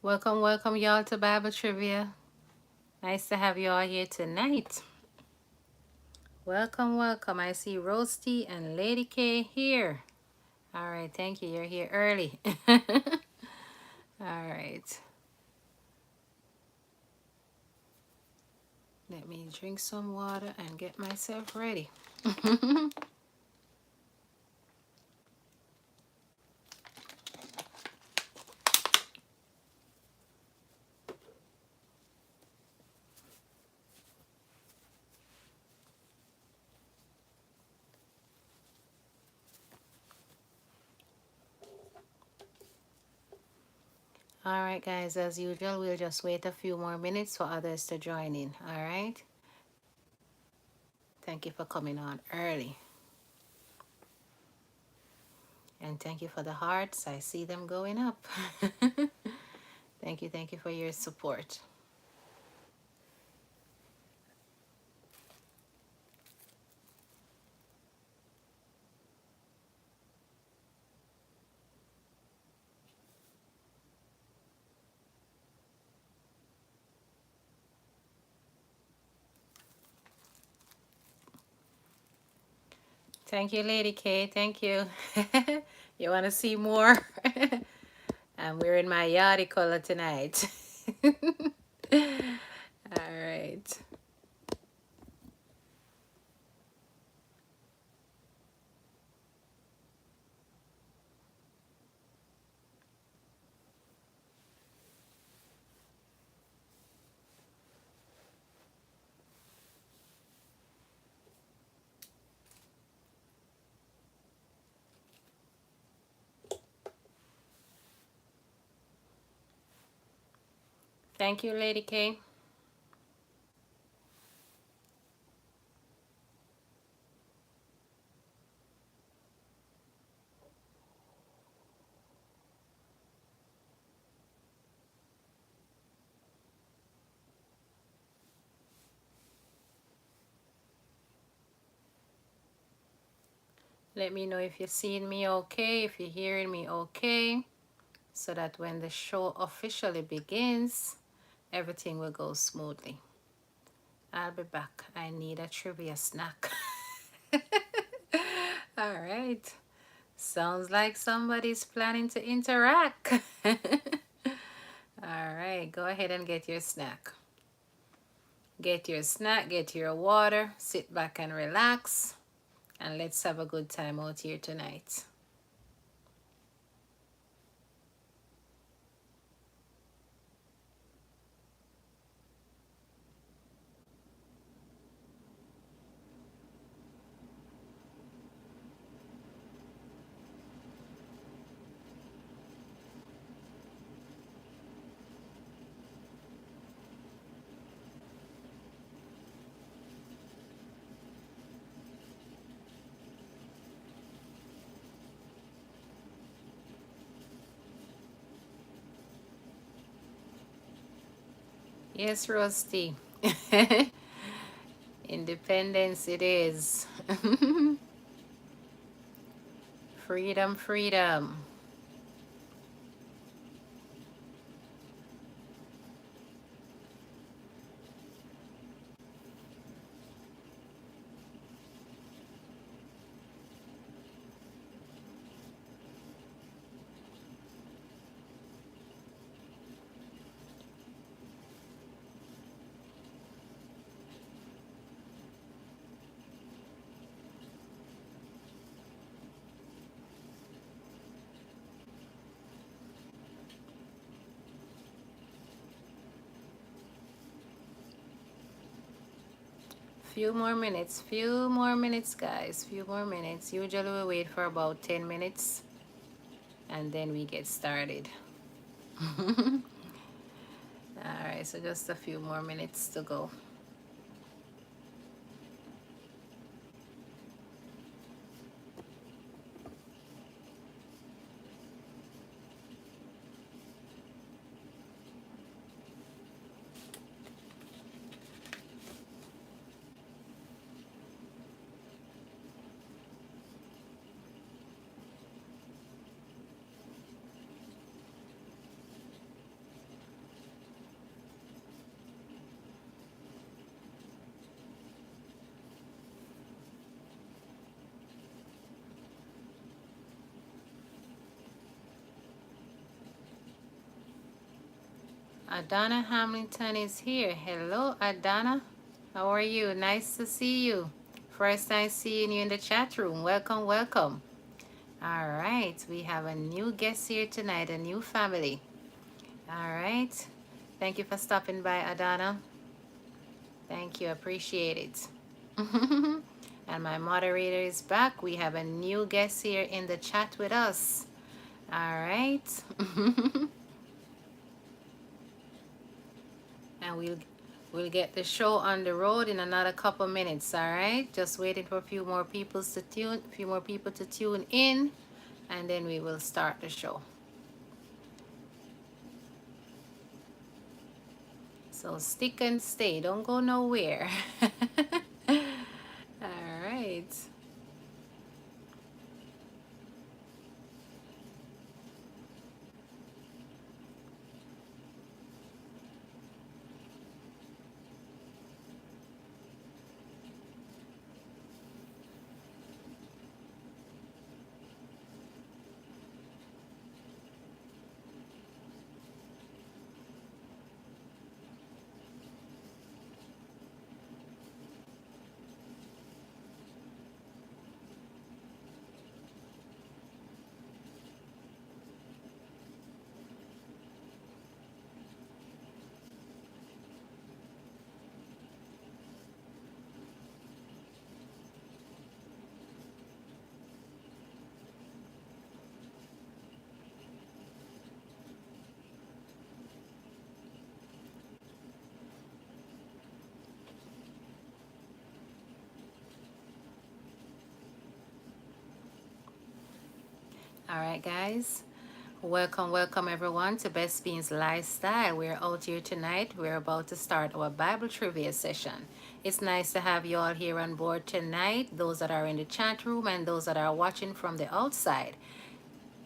Welcome, welcome, y'all, to Bible Trivia. Nice to have you all here tonight. Welcome, welcome. I see Roasty and Lady K here. All right, thank you. You're here early. All right. Let me drink some water and get myself ready. All right, guys, as usual, we'll just wait a few more minutes for others to join in. All right. Thank you for coming on early. And thank you for the hearts. I see them going up. Thank you for your support. Thank you, Lady K. Thank you. You want to see more? I'm wearing my yachty color tonight. All right. Thank you, Lady K. Let me know if you're seeing me okay, if you're hearing me okay, so that when the show officially begins, everything will go smoothly. I'll be back. I need a trivia snack. All right. Sounds like somebody's planning to interact. All right, go ahead and get your snack. Get your snack, get your water, sit back and relax, and let's have a good time out here tonight. Yes, Rusty. Independence it is. Freedom, freedom. Few more minutes, guys. Few more minutes. Usually we wait for about 10 minutes and then we get started. All right, so just a few more minutes to go. Adana Hamilton is here. Hello, Adana. How are you? Nice to see you. First time seeing you in the chat room. Welcome, welcome. All right, we have a new guest here tonight, a new family. All right. Thank you for stopping by, Adana. Thank you. Appreciate it. And my moderator is back. We have a new guest here in the chat with us. All right. And we'll get the show on the road in another couple minutes. All right. Just waiting for a few more people to tune in, and then we will start the show. So stick and stay. Don't go nowhere. All right. All right, guys. Welcome, welcome everyone to Bess Beans Lifestyle. We're out here tonight. We're about to start our Bible trivia session. It's nice to have you all here on board tonight, those that are in the chat room and those that are watching from the outside.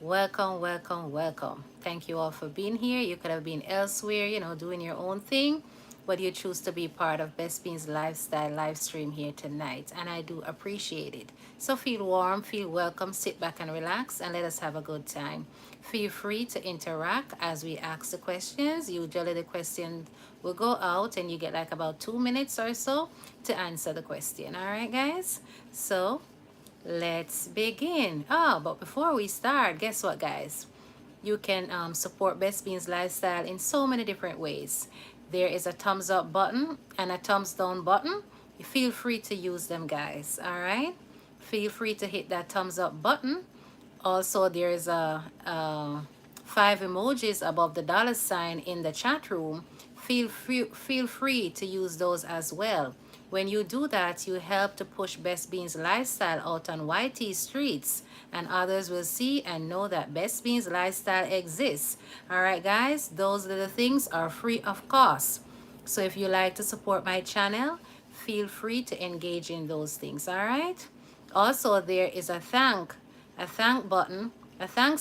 Welcome, welcome, welcome. Thank you all for being here. You could have been elsewhere, doing your own thing, but you choose to be part of Best Beans Lifestyle live stream here tonight, and I do appreciate it. So feel warm, feel welcome, sit back and relax, and let us have a good time. Feel free to interact as we ask the questions. Usually the question will go out and you get like about 2 minutes or so to answer the question. All right, guys? So let's begin. Oh, but before we start, guess what, guys? You can support Best Beans Lifestyle in so many different ways. There is a thumbs up button and a thumbs down button. Feel free to use them, guys. All right? Feel free to hit that thumbs up button. Also, there's five emojis above the dollar sign in the chat room. Feel free to use those as well. When you do that, you help to push Best Beans Lifestyle out on YT streets, and others will see and know that Best Beans Lifestyle exists. All right, guys, those little things are free of cost. So if you like to support my channel, feel free to engage in those things. All right. Also, there is a thanks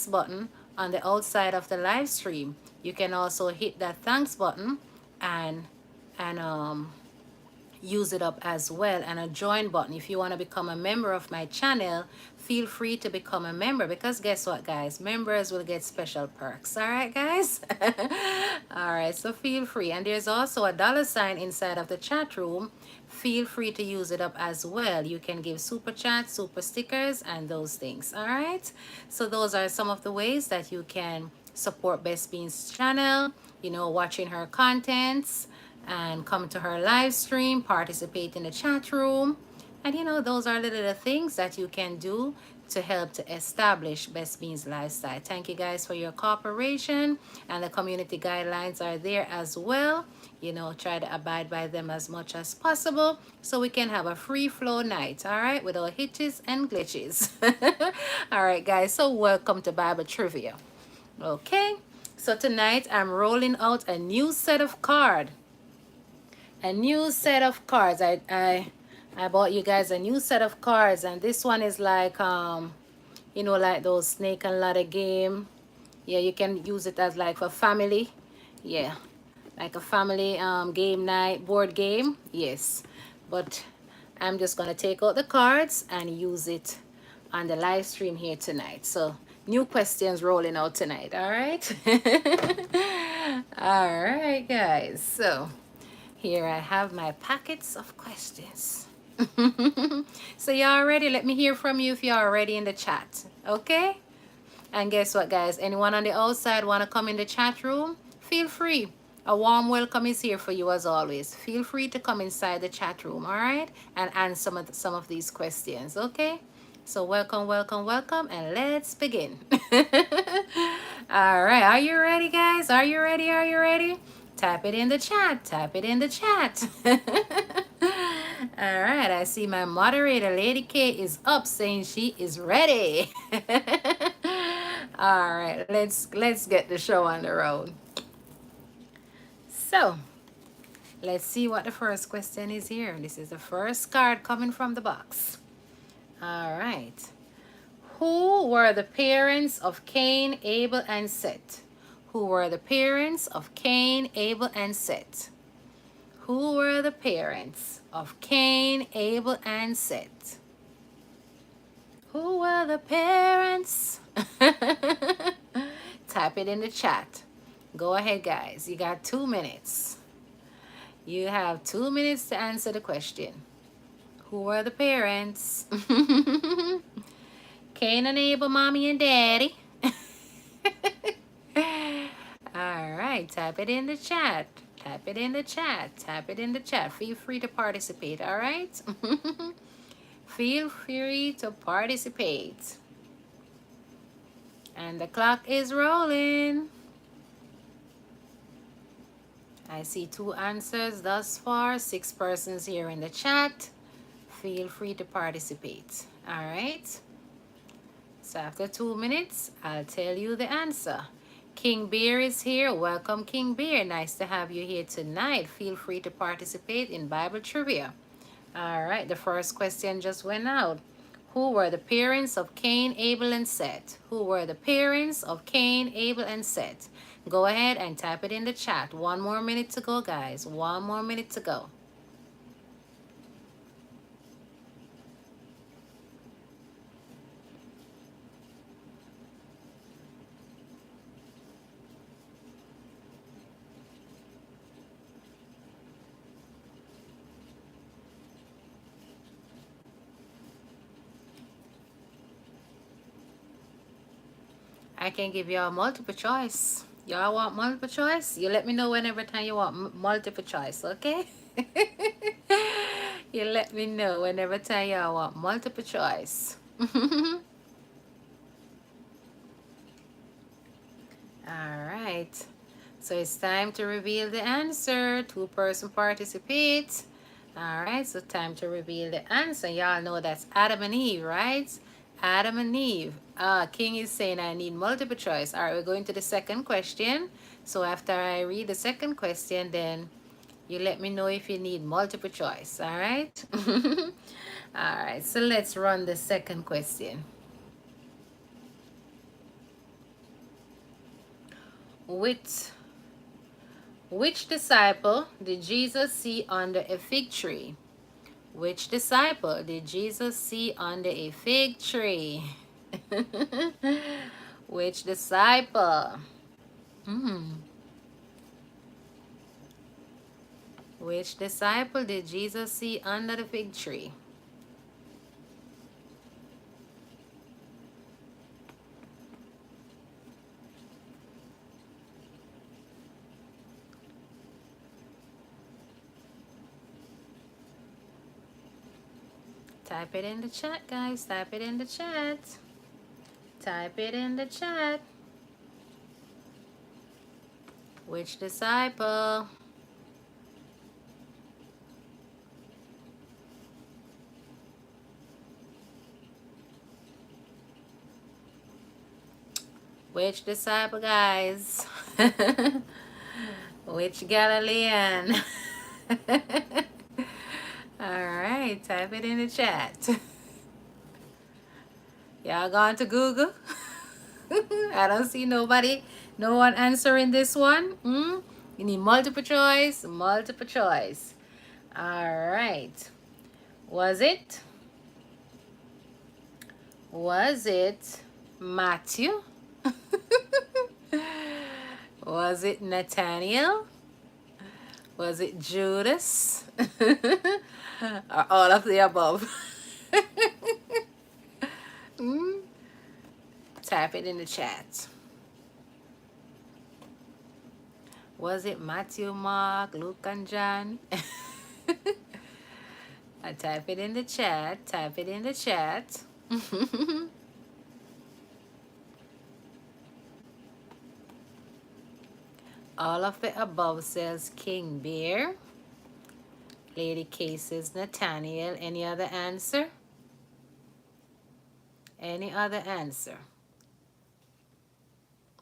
button on the outside of the live stream. You can also hit that thanks button and use it up as well, and a join button. If you want to become a member of my channel, feel free to become a member, because guess what, guys, members will get special perks. All right, guys. All right, so feel free. And there's also a dollar sign inside of the chat room. Feel free to use it up as well. You can give super chats, super stickers, and those things. All right, so those are some of the ways that you can support Best Beans channel, watching her contents, and come to her live stream, participate in the chat room. And those are the little things that you can do to help to establish Best Beans Lifestyle. Thank you guys for your cooperation, and the community guidelines are there as well. Try to abide by them as much as possible so we can have a free flow night, all right, without hitches and glitches. All right, guys, so welcome to Bible Trivia. Okay, so tonight I'm rolling out a new set of cards. I bought you guys a new set of cards, and this one is like like those snake and ladder game. Yeah, you can use it as like for family. Yeah, like a family game night board game. Yes, but I'm just gonna take out the cards and use it on the live stream here tonight. So new questions rolling out tonight. All right. All right, guys. So here I have my packets of questions. So y'all ready? Let me hear from you if y'all ready in the chat. Okay? And guess what, guys? Anyone on the outside want to come in the chat room? Feel free. A warm welcome is here for you as always. Feel free to come inside the chat room, all right? And answer some of these questions, okay? So welcome, welcome, welcome, and let's begin. All right, are you ready, guys? Are you ready? Are you ready? Type it in the chat. Type it in the chat. All right, I see my moderator, Lady K, is up saying she is ready. All right, let's get the show on the road. So, let's see what the first question is here. This is the first card coming from the box. All right. Who were the parents of Cain, Abel, and Seth? Who were the parents of Cain, Abel, and Seth? Who were the parents of Cain, Abel, and Seth? Who were the parents? Type it in the chat. Go ahead, guys. You got 2 minutes. You have 2 minutes to answer the question. Who were the parents? Cain and Abel, mommy and daddy. All right, type it in the chat. Type it in the chat. Type it in the chat. Feel free to participate, all right? Feel free to participate. And the clock is rolling. I see 2 answers thus far. 6 persons here in the chat. Feel free to participate. All right. So after 2 minutes, I'll tell you the answer. King Bear is here. Welcome, King Bear. Nice to have you here tonight. Feel free to participate in Bible trivia. All right. The first question just went out. Who were the parents of Cain, Abel, and Seth? Who were the parents of Cain, Abel, and Seth? Go ahead and type it in the chat. 1 more minute to go, guys. 1 more minute to go. I can give y'all multiple choice. Y'all want multiple choice? You let me know whenever time you want multiple choice, okay? You let me know whenever time y'all want multiple choice. All right. So it's time to reveal the answer. 2 person participate. All right, so time to reveal the answer. Y'all know that's Adam and Eve, right? Adam and Eve. King is saying I need multiple choice. All right, we're going to the second question. So after I read the second question, then you let me know if you need multiple choice. All right? All right, so let's run the second question. Which disciple did Jesus see under a fig tree? Which disciple did Jesus see under a fig tree? Which disciple? Which disciple did Jesus see under the fig tree? Type it in the chat, guys. Type it in the chat. Type it in the chat. Which disciple? Which disciple, guys? Which Galilean? All right, type it in the chat. Y'all gone to Google? I don't see nobody, no one answering this one. You need multiple choice, multiple choice. All right. Was it Matthew? Was it Nathaniel? Was it Judas? Or all of the above? Mm, type it in the chat. Was it Matthew, Mark, Luke, and John? I type it in the chat. Type it in the chat. All of the above says King Bear. Lady K says Nathaniel. Any other answer? Any other answer?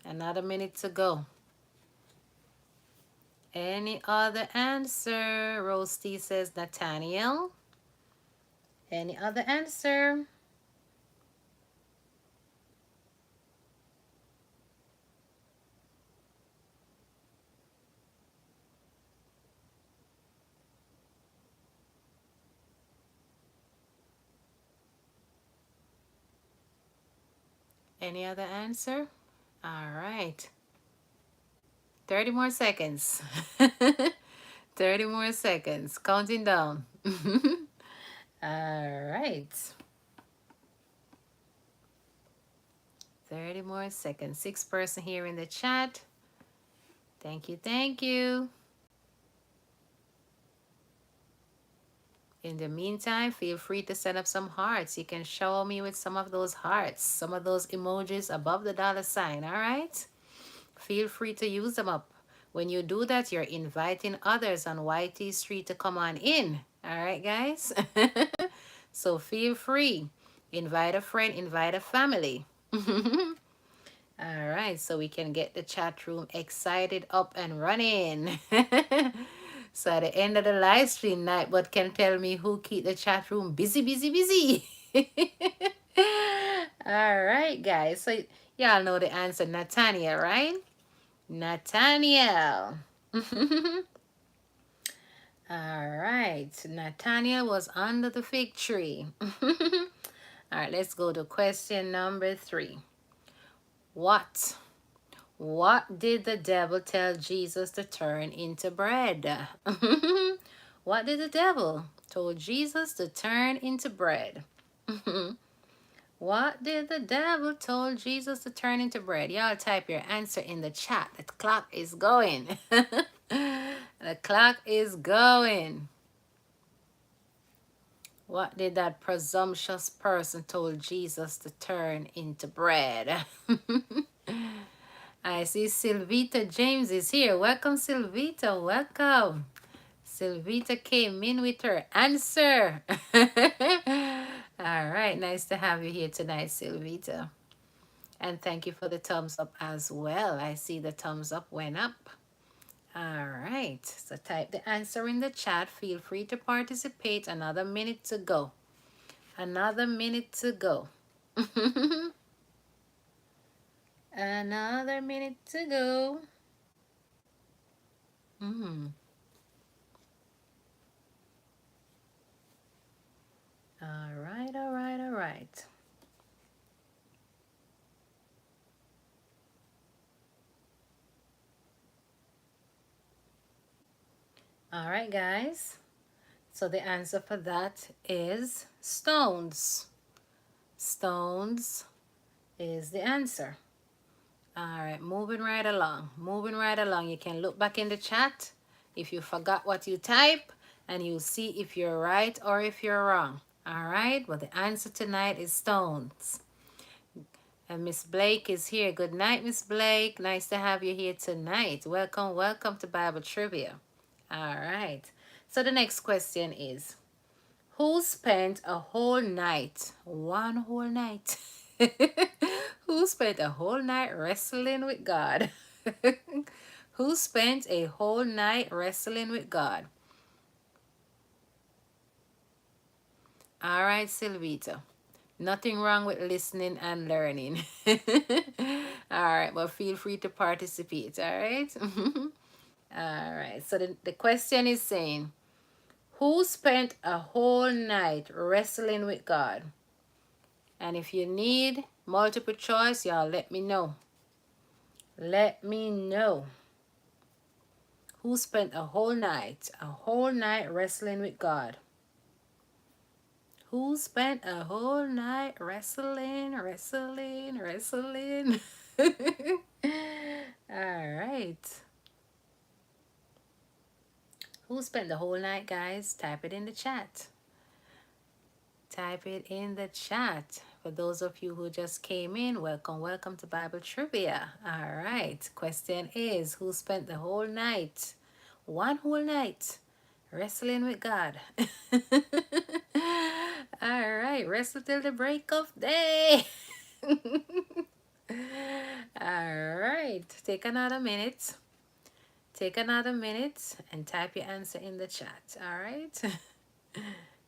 Another minute to go. Any other answer? Roasty says Nathaniel. Any other answer? Any other answer? All right. 30 more seconds. 30 more seconds. Counting down. All right. 30 more seconds. 6 person here in the chat. Thank you. Thank you. In the meantime, feel free to set up some hearts. You can show me with some of those hearts, some of those emojis above the $sign. All right. Feel free to use them up. When you do that, you're inviting others on YT Street to come on in. All right, guys? So feel free. Invite a friend, invite a family. All right, so we can get the chat room excited up and running. So at the end of the live stream, Nightbot can tell me who keep the chat room busy, busy, busy. All right, guys. So y'all know the answer, Nathaniel, right? Nathaniel. All right. Nathaniel was under the fig tree. All right, let's go to question number 3. What did the devil tell Jesus to turn into bread? What did the devil told Jesus to turn into bread? What did the devil told Jesus to turn into bread? Y'all type your answer in the chat. The clock is going. The clock is going. What did that presumptuous person told Jesus to turn into bread? I see Sylvita James is here. Welcome, Sylvita. Welcome. Sylvita came in with her answer. All right. Nice to have you here tonight, Sylvita. And thank you for the thumbs up as well. I see the thumbs up went up. All right. So type the answer in the chat. Feel free to participate. Another minute to go. Another minute to go. Another minute to go. All right, all right, all right. All right, guys. So the answer for that is stones. Stones is the answer. All right, moving right along. Moving right along. You can look back in the chat if you forgot what you type, and you'll see if you're right or if you're wrong. All right, well, the answer tonight is stones. And Miss Blake is here. Good night, Miss Blake. Nice to have you here tonight. Welcome, welcome to Bible Trivia. All right. So the next question is, who spent a whole night, one whole night? Who spent a whole night wrestling with God? Who spent a whole night wrestling with God? All right, Sylvita. Nothing wrong with listening and learning. All right, but feel free to participate, all right? All right, so the question is saying, who spent a whole night wrestling with God? And if you need multiple choice, y'all let me know. Let me know. Who spent a whole night wrestling with God? Who spent a whole night wrestling? All right. Who spent the whole night, guys? Type it in the chat. Type it in the chat. For those of you who just came in, welcome to Bible Trivia. All right. Question is, who spent the whole night, one whole night, wrestling with God? All right. Wrestle till the break of day. All right. Take another minute. Take another minute and type your answer in the chat. All right.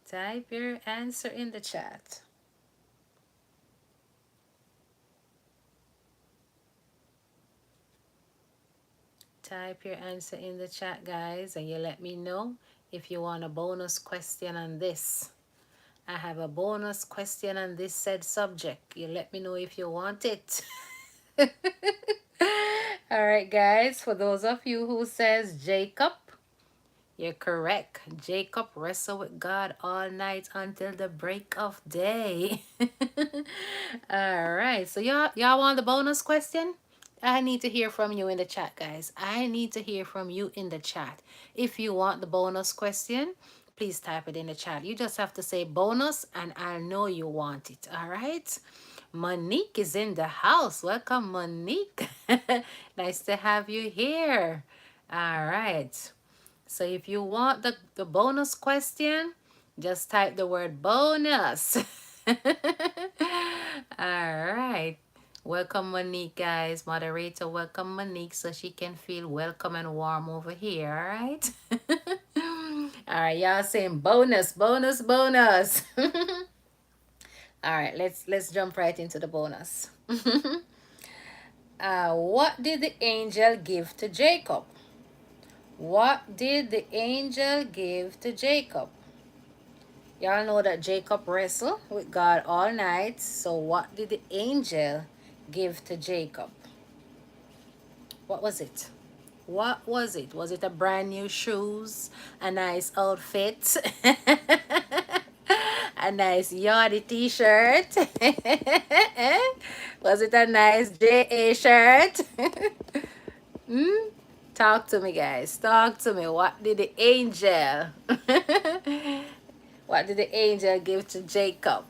Type your answer in the chat. Type your answer in the chat, guys, and you let me know if you want a bonus question on this. I have a bonus question on this said subject. You let me know if you want it. All right, guys, for those of you who says Jacob, you're correct. Jacob wrestled with God all night until the break of day. All right. So y'all want the bonus question? I need to hear from you in the chat, guys. I need to hear from you in the chat. If you want the bonus question, please type it in the chat. You just have to say bonus and I'll know you want it. All right. Monique is in the house. Welcome, Monique. Nice to have you here. All right. So if you want the bonus question, just type the word bonus. All right. Welcome, Monique, guys. Moderator, welcome, Monique, so she can feel welcome and warm over here. All right. All right, y'all saying bonus, bonus, bonus. All right, let's jump right into the bonus. What did the angel give to Jacob? What did the angel give to Jacob? Y'all know that Jacob wrestled with God all night. So what did the angel give to Jacob? What was it? What was it? Was it a brand new shoes? A nice outfit? A nice yardy t-shirt? Was it a nice JA shirt? Talk to me, guys. Talk to me. What did the angel? What did the angel give to Jacob?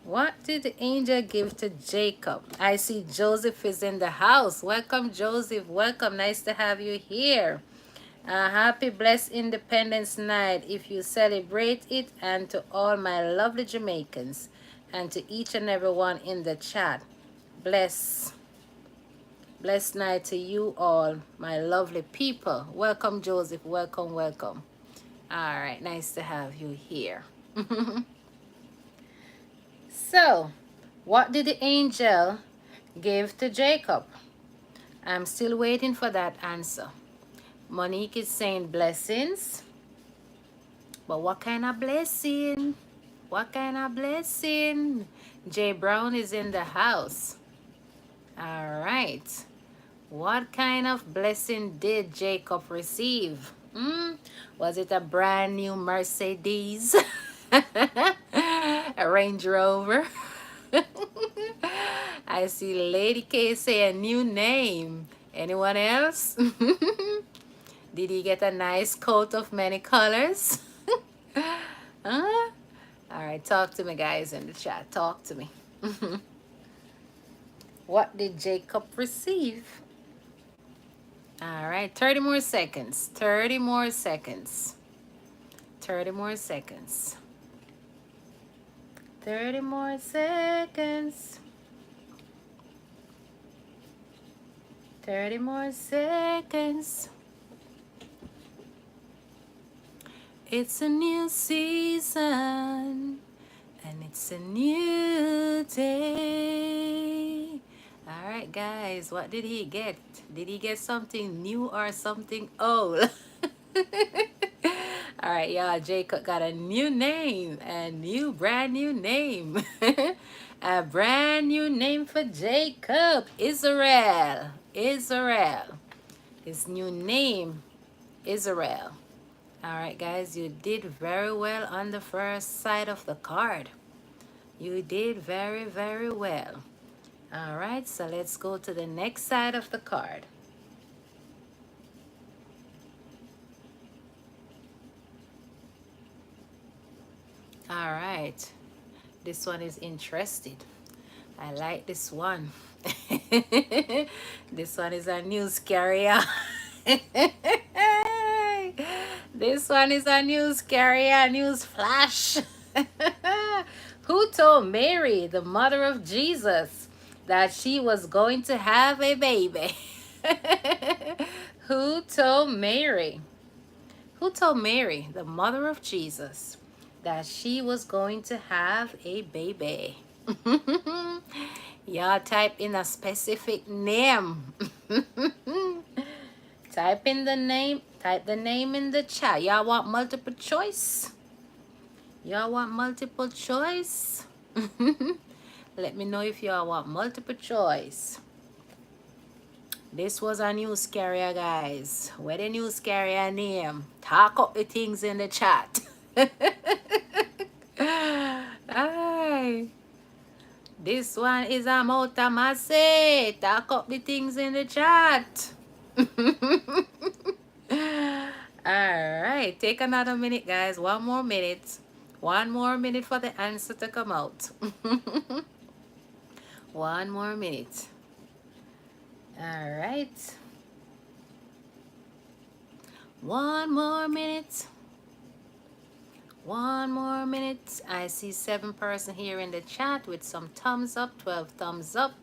What did the angel give to Jacob? I see Joseph is in the house. Welcome, Joseph. Welcome. Nice to have you here. Happy blessed Independence Night if you celebrate it, and to all my lovely Jamaicans and to each and everyone in the chat. Blessed night to you all, my lovely people. Welcome, Joseph. Welcome, welcome. All right, nice to have you here. So, what did the angel give to Jacob? I'm still waiting for that answer. Monique is saying blessings. But what kind of blessing? What kind of blessing? Jay Brown is in the house. All right. What kind of blessing did Jacob receive? Was it a brand new Mercedes? A Range Rover? I see Lady K say a new name. Anyone else? Did he get a nice coat of many colors? Huh? All right, talk to me, guys, in the chat. Talk to me. What did Jacob receive? All right, 30 more seconds. 30 more seconds. 30 more seconds. 30 more seconds. 30 more seconds. It's a new season and it's a new day. All right, guys, what did he get? Did he get something new or something old? All right, y'all, Jacob got a new name, brand new name. A brand new name for Jacob, Israel. Israel. His new name, Israel. All right, guys, you did very well on the first side of the card. You did very, very well. All right, so let's go to the next side of the card. All right, this one is interested. I like this one. This one is a news carrier. This one is a news carrier, news flash. Who told Mary, the mother of Jesus, that she was going to have a baby? Who told Mary? Who told Mary, the mother of Jesus, that she was going to have a baby? Y'all type in a specific name. Type in the name. Type the name in the chat. Y'all want multiple choice? Y'all want multiple choice? Let me know if y'all want multiple choice. This was a news carrier, guys. Where the news carrier name? Talk up the things in the chat. Aye. This one is a motamase. Talk up the things in the chat. Alright, take another minute, guys. One more minute. One more minute for the answer to come out. One more minute. Alright. One more minute. One more minute. I see 7 person here in the chat with some thumbs up, 12 thumbs up.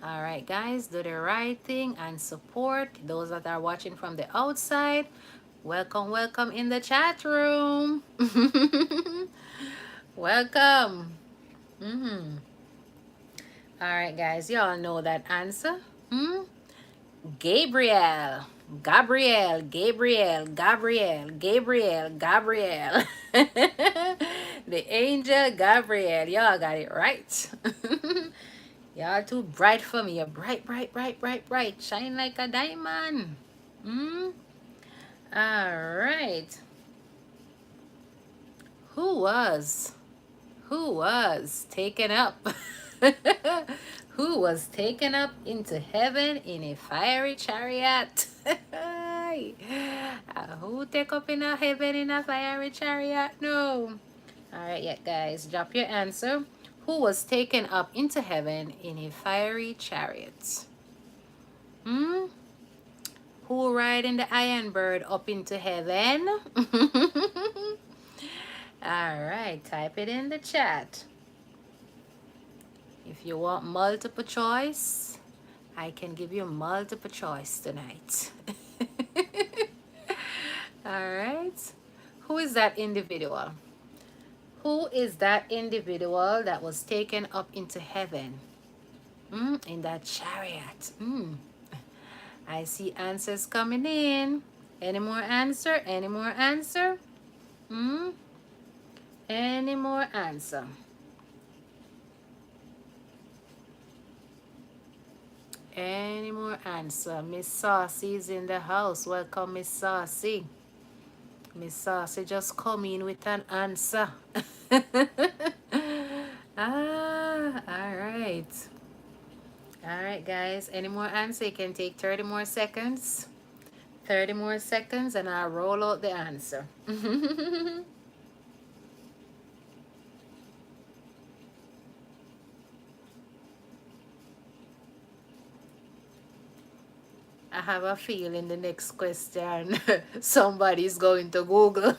All right, guys, do the right thing and support those that are watching from the outside. Welcome, welcome in the chat room. Welcome. All right, guys, y'all know that answer. Gabriel. Gabriel, Gabriel, Gabriel, Gabriel, Gabriel. The angel Gabriel. Y'all got it right. Y'all too bright for me. You're bright, bright, bright, bright, bright. Shine like a diamond. All right. Who was taken up? Who was taken up into heaven in a fiery chariot? Who take up in a heaven in a fiery chariot? No. All right, yeah, guys, drop your answer. Who was taken up into heaven in a fiery chariot? Who riding the iron bird up into heaven? All right, type it in the chat. If you want multiple choice, I can give you multiple choice tonight. All right. Who is that individual? Who is that individual that was taken up into heaven? In that chariot. I see answers coming in. Any more answer? Any more answer? Any more answer? Any more answer? Miss Saucy is in the house. Welcome, Miss Saucy. Miss Saucy just come in with an answer. All right. All right, guys. Any more answer? You can take 30 more seconds. 30 more seconds and I'll roll out the answer. I have a feeling the next question somebody's going to Google.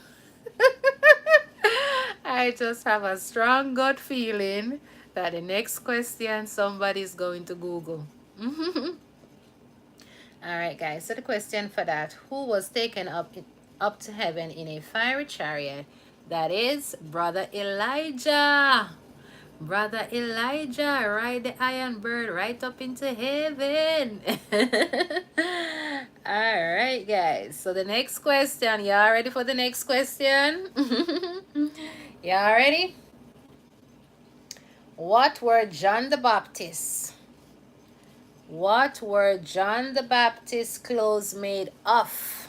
I just have a strong gut feeling that the next question somebody's going to Google. All right, guys. So the question for that, who was taken up to heaven in a fiery chariot? That is Brother Elijah. Brother Elijah, ride the iron bird right up into heaven. All right, guys. So the next question, y'all ready for the next question? Y'all ready? What were John the Baptist What were John the Baptist's clothes made of?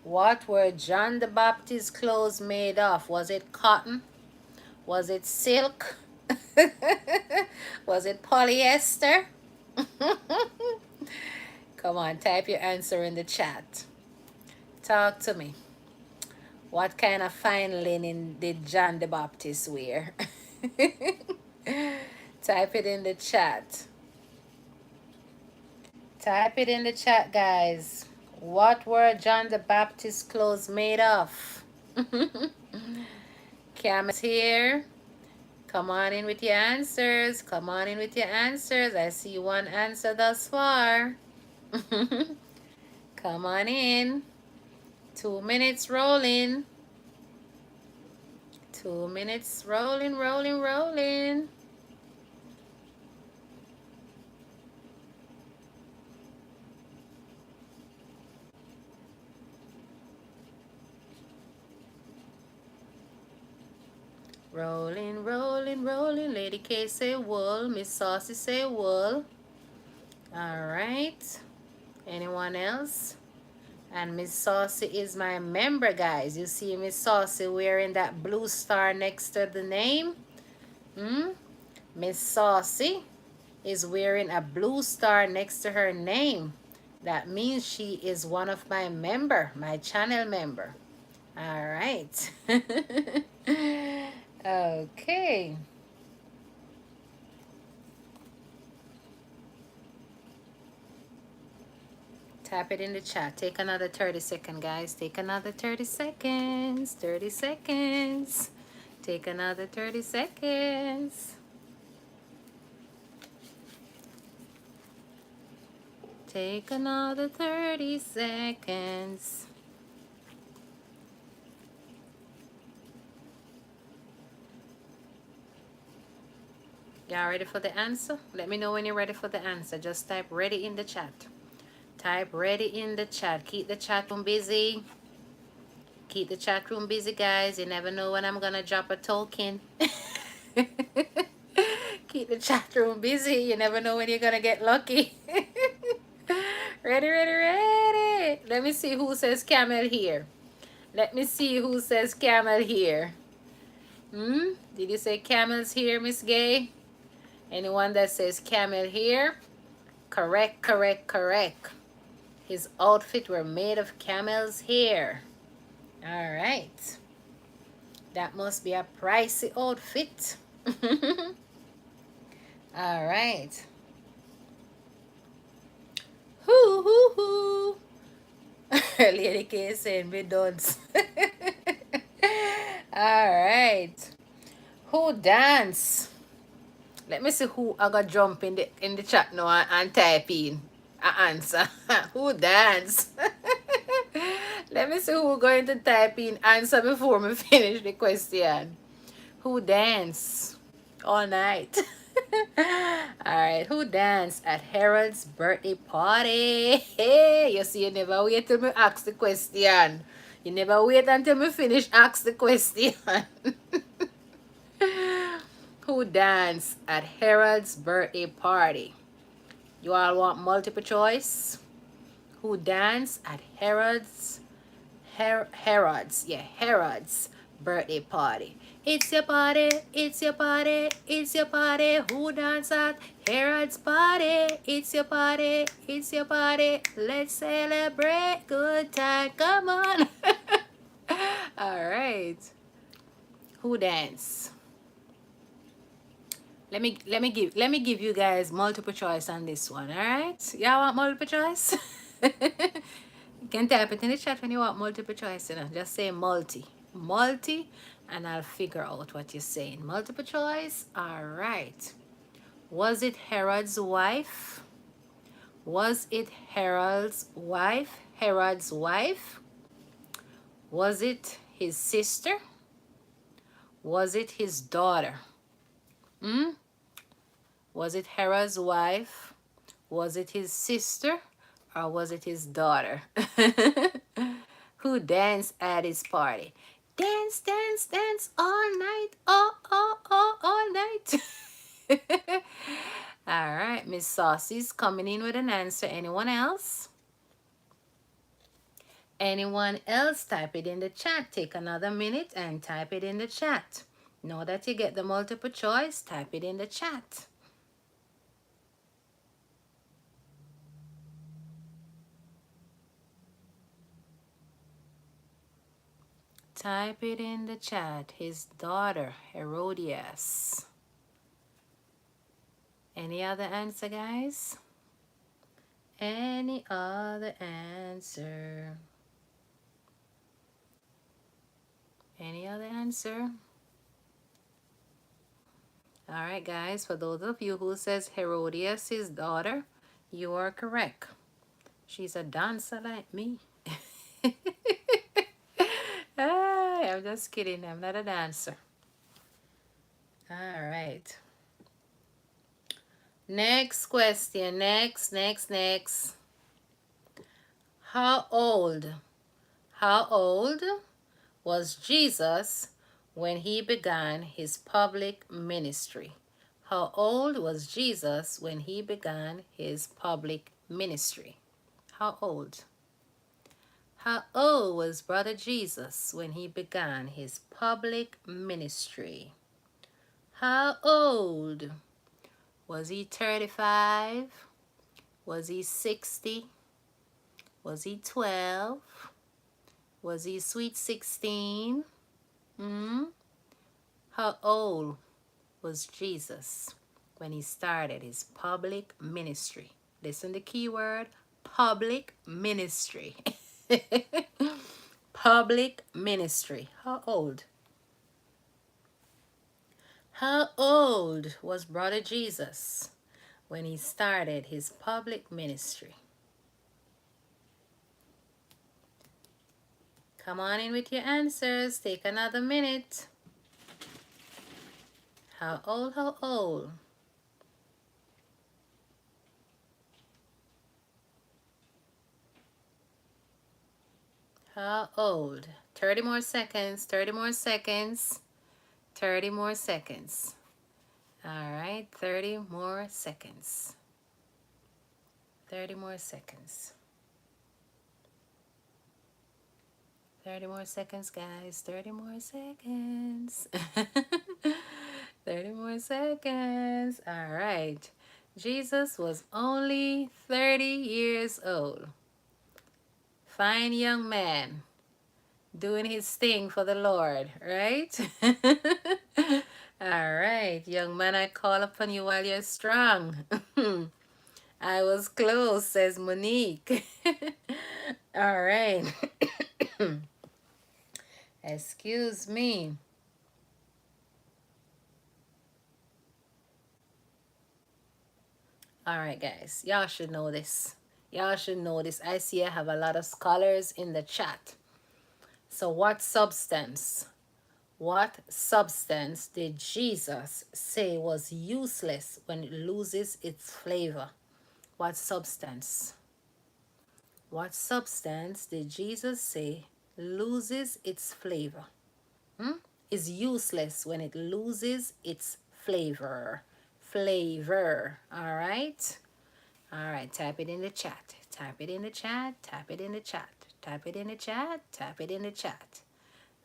What were John the Baptist's clothes made of? Was it cotton? Was it silk? Was it polyester? Come on, type your answer in the chat. Talk to me. What kind of fine linen did John the Baptist wear? Type it in the chat. Type it in the chat, guys. What were John the Baptist's clothes made of? Cameron's here. Come on in with your answers. Come on in with your answers. I see one answer thus far. Come on in. 2 minutes rolling. 2 minutes rolling, rolling, rolling. Rolling, rolling, rolling. Lady K say wool. Miss Saucy say wool. All right. Anyone else? And Miss Saucy is my member, guys. You see Miss Saucy wearing that blue star next to the name? Miss Saucy is wearing a blue star next to her name. That means she is one of my member, my channel member. All right. Okay. Tap it in the chat. Take another 30 seconds, guys. Take another 30 seconds. 30 seconds. Take another 30 seconds. Take another 30 seconds. Y'all ready for the answer? Let me know when you're ready for the answer. Just type ready in the chat. Type ready in the chat. Keep the chat room busy. Keep the chat room busy, guys. You never know when I'm going to drop a token. Keep the chat room busy. You never know when you're going to get lucky. Ready, ready, ready. Let me see who says camel here. Let me see who says camel here. Did you say camels here, Miss Gay? Anyone that says camel here? Correct, correct, correct. His outfit were made of camel's hair. All right. That must be a pricey outfit. All right. Hoo, hoo, hoo. Lady K saying me dance. All right. Who dance? Let me see who I got jump in the chat now and type in an answer. Who dance? Let me see who going to type in answer before we finish the question. Who dance all night? Alright, who danced at Harold's birthday party? Hey, you see, you never wait till me ask the question. You never wait until me finish ask the question. Who danced at Harold's birthday party? You all want multiple choice? Who danced at Harold's birthday party? It's your party, it's your party, it's your party. Who danced at Harold's party? It's your party, it's your party. Let's celebrate good time. Come on. All right. Who danced? Let me give you guys multiple choice on this one. All right. Y'all want multiple choice? You can type it in the chat when you want multiple choice. Just say multi, and I'll figure out what you're saying. Multiple choice. All right. Was it Herod's wife? Was it Herod's wife? Herod's wife? Was it his sister? Was it his daughter? Was it Herod's wife? Was it his sister? Or was it his daughter? Who danced at his party? Dance, dance, dance all night. Oh, all night. All right. Miss Saucy's coming in with an answer. Anyone else? Anyone else? Type it in the chat. Take another minute and type it in the chat. Know that you get the multiple choice. Type it in the chat. Type it in the chat. His daughter, Herodias. Any other answer, guys? Any other answer? Any other answer? All right, guys. For those of you who says Herodias, his daughter, you are correct. She's a dancer like me. I'm just kidding. I'm not a dancer. All right. Next question. Next. How old was Jesus when he began his public ministry? How old was Jesus when he began his public ministry? How old? How old was Brother Jesus when he began his public ministry? How old? Was he 35? Was he 60? Was he 12? Was he sweet 16? How old was Jesus when he started his public ministry? Listen to the key word, public ministry. Public ministry. How old? How old was Brother Jesus when he started his public ministry? Come on in with your answers. Take another minute. How old? How old? How old? 30 more seconds. 30 more seconds. 30 more seconds. All right. 30 more seconds. 30 more seconds. 30 more seconds, guys. 30 more seconds. 30 more seconds. All right. Jesus was only 30 years old. Fine young man doing his thing for the Lord, right? All right. Young man, I call upon you while you're strong. I was close, says Monique. All right. Excuse me. All right, guys. Y'all should know this. Y'all should know this. I see I have a lot of scholars in the chat. So what substance did Jesus say was useless when it loses its flavor? What substance? What substance did Jesus say loses its flavor? Is useless when it loses its flavor. Flavor. All right? All right, type it in the chat. Type it in the chat. Type it in the chat. Type it in the chat. Type it in the chat.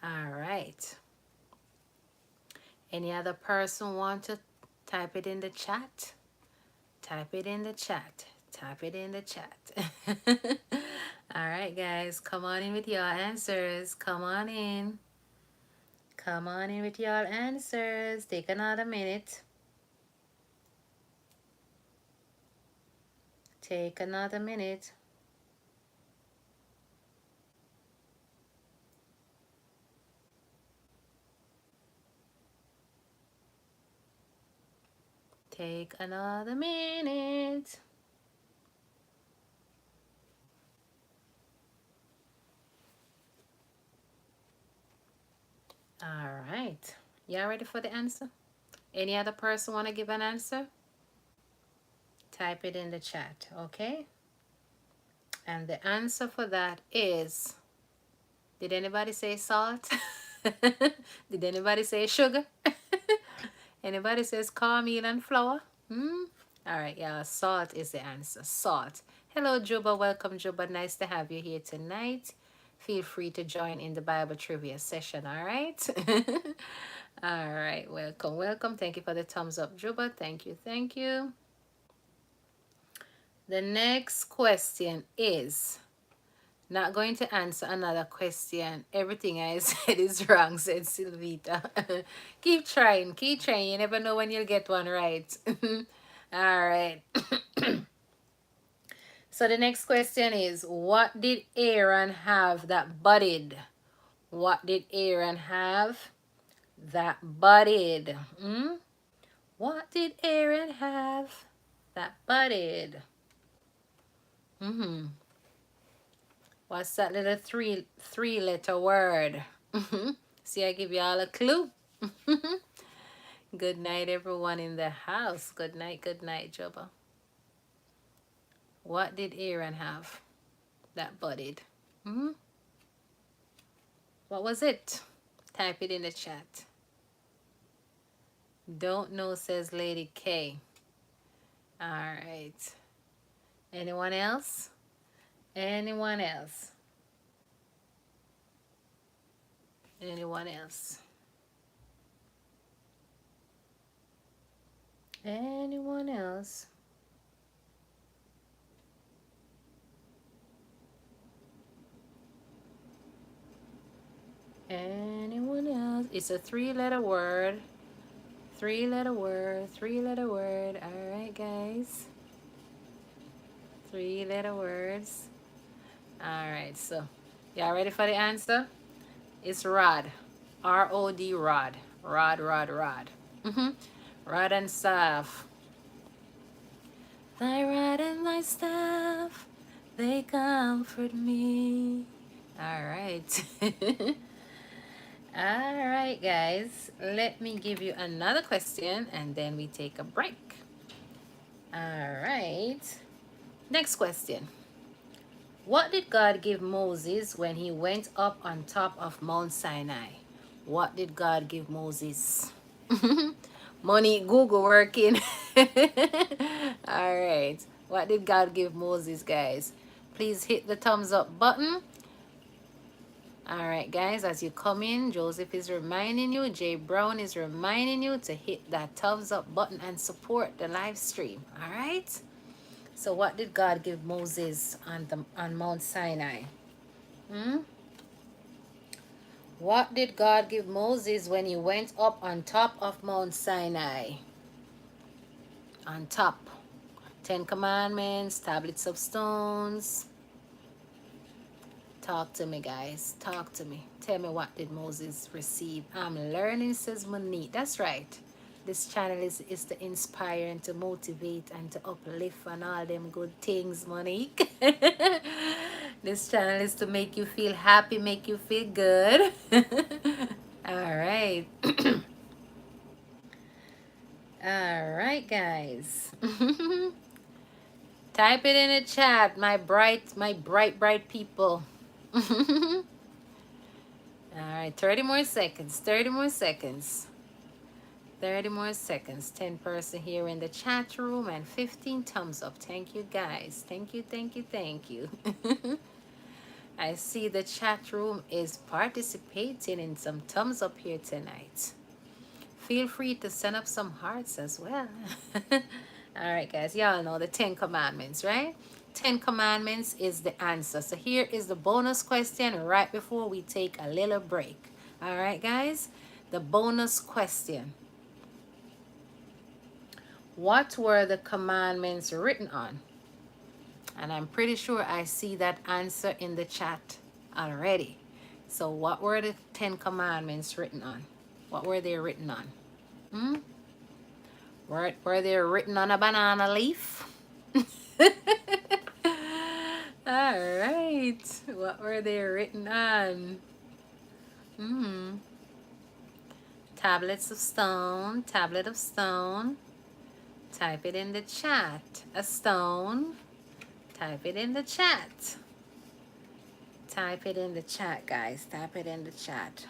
All right. Any other person want to type it in the chat? Type it in the chat. Type it in the chat. All right, guys. Come on in with your answers. Come on in. Come on in with your answers. Take another minute. Take another minute. Take another minute. All right. Y'all ready for the answer? Any other person want to give an answer? Type it in the chat, okay? And the answer for that is, did anybody say salt? Did anybody say sugar? Anybody says cornmeal and flour? All right, yeah, salt is the answer. Salt. Hello, Juba. Welcome, Juba. Nice to have you here tonight. Feel free to join in the Bible trivia session, all right? All right, welcome, welcome. Thank you for the thumbs up, Juba. Thank you, thank you. The next question is not going to answer another question. Everything I said is wrong, said Silvita. Keep trying, keep trying. You never know when you'll get one right. All right. So the next question is, what did Aaron have that budded? What did Aaron have that budded? What did Aaron have that budded? What's that little three letter word? See, I give you all a clue. Good night, everyone in the house. Good night, Joba. What did Aaron have that budded? What was it? Type it in the chat. Don't know, says Lady K. All right. Anyone else? Anyone else? Anyone else? Anyone else? Anyone else? It's a three-letter word. Three-letter word. Three-letter word. All right, guys. Three-letter words. All right, so y'all ready for the answer? It's rod. R-O-D, rod. Rod, rod, rod. Rod and staff. Thy rod and thy staff, they comfort me. All right. All right, guys. Let me give you another question and then we take a break. All right. Next question. What did God give Moses when he went up on top of Mount Sinai? What did God give Moses? Money, Google working. All right. What did God give Moses, guys? Please hit the thumbs up button. All right, guys, as you come in, Joseph is reminding you, Jay Brown is reminding you to hit that thumbs up button and support the live stream. All right. So what did God give Moses on Mount Sinai? What did God give Moses when he went up on top of Mount Sinai? On top. 10 Commandments, tablets of stones. Talk to me, guys. Talk to me. Tell me, what did Moses receive? I'm learning, says Monique. That's right. This channel is to inspire and to motivate and to uplift and all them good things, Monique. This channel is to make you feel happy, make you feel good. All right. All right, guys. Type it in the chat, my bright people. All right, 30 more seconds. 30 more seconds. 30 more seconds. 10 person here in the chat room and 15 thumbs up. Thank you, guys. Thank you, thank you, thank you. I see the chat room is participating in some thumbs up here tonight. Feel free to send up some hearts as well. All right, guys. Y'all know the 10 commandments, right? 10 commandments is the answer. So here is the bonus question right before we take a little break. All right, guys. The bonus question. What were the commandments written on? And I'm pretty sure I see that answer in the chat already. So what were the 10 commandments written on? What were they written on? Were they written on a banana leaf? All right. What were they written on? Tablets of stone. Tablet of stone. Type it in the chat. A stone. Type it in the chat. Type it in the chat, guys. Type it in the chat.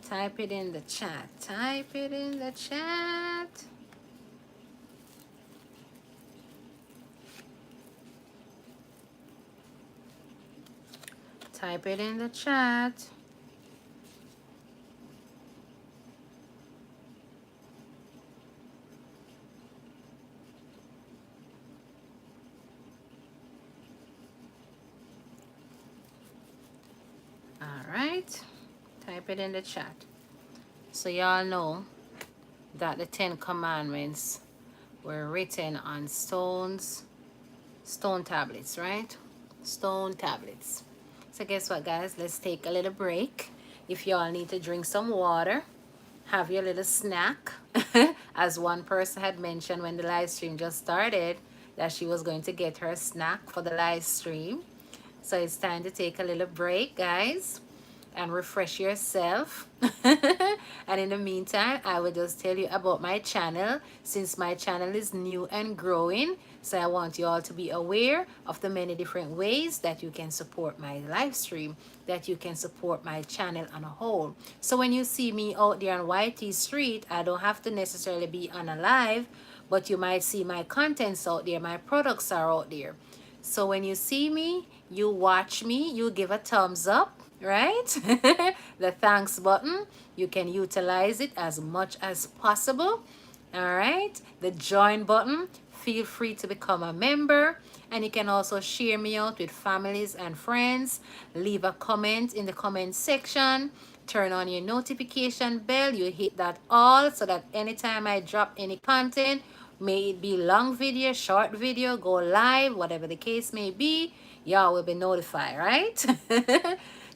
Type it in the chat. Type it in the chat. Type it in the chat. All right. Type it in the chat. So y'all know that the 10 commandments were written on stone tablets, right? Stone tablets. So guess what, guys? Let's take a little break. If y'all need to drink some water, have your little snack. As one person had mentioned when the live stream just started, that she was going to get her snack for the live stream. So it's time to take a little break, guys, and refresh yourself. And in the meantime, I will just tell you about my channel, since my channel is new and growing. So I want you all to be aware of the many different ways that you can support my live stream, that you can support my channel on a whole. So when you see me out there on YT Street, I don't have to necessarily be on a live, but you might see my contents out there, my products are out there. So when you see me, you watch me, you give a thumbs up, right? The thanks button, you can utilize it as much as possible. All right, the join button, feel free to become a member, and you can also share me out with families and friends. Leave a comment in the comment section, turn on your notification bell, you hit that all, so that anytime I drop any content, may it be long video, short video, go live, whatever the case may be, y'all will be notified, right?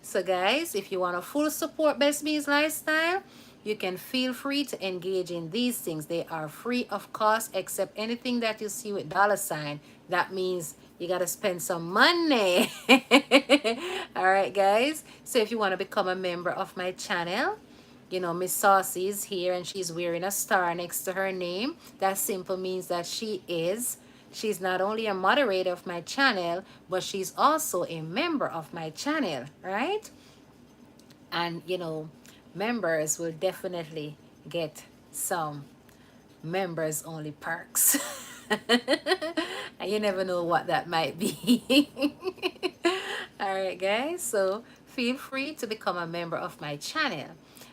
So guys, if you want to full support Bess Beans Lifestyle, you can feel free to engage in these things. They are free of cost, except anything that you see with $sign. That means you got to spend some money. All right, guys. So if you want to become a member of my channel, you know, Miss Saucy is here and she's wearing a star next to her name. That simple means that she's not only a moderator of my channel, but she's also a member of my channel, right? And, you know, members will definitely get some members only perks. And you never know what that might be. All right, guys. So feel free to become a member of my channel.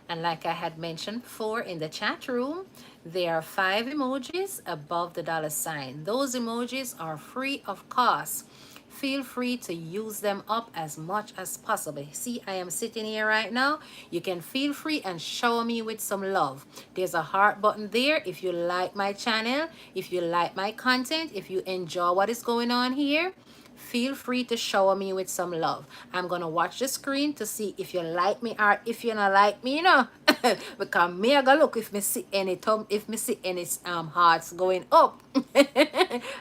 And like I had mentioned before in the chat room, there are 5 emojis above the $sign. Those emojis are free of cost. Feel free to use them up as much as possible. See, I am sitting here right now. You can feel free and shower me with some love. There's a heart button there if you like my channel, if you like my content, if you enjoy what is going on here. Feel free to shower me with some love. I'm gonna watch the screen to see if you like me or if you not like me, you know. Because me I go look if me see any hearts going up.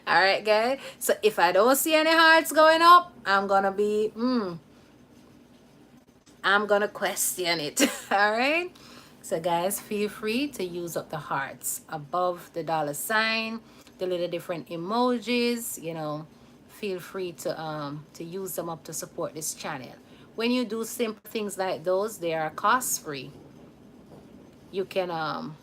All right, guys. So if I don't see any hearts going up, I'm gonna be I'm gonna question it. All right. So guys, feel free to use up the hearts above the $sign, the little different emojis, you know. Feel free to use them up to support this channel. When you do simple things like those, they are cost free. You can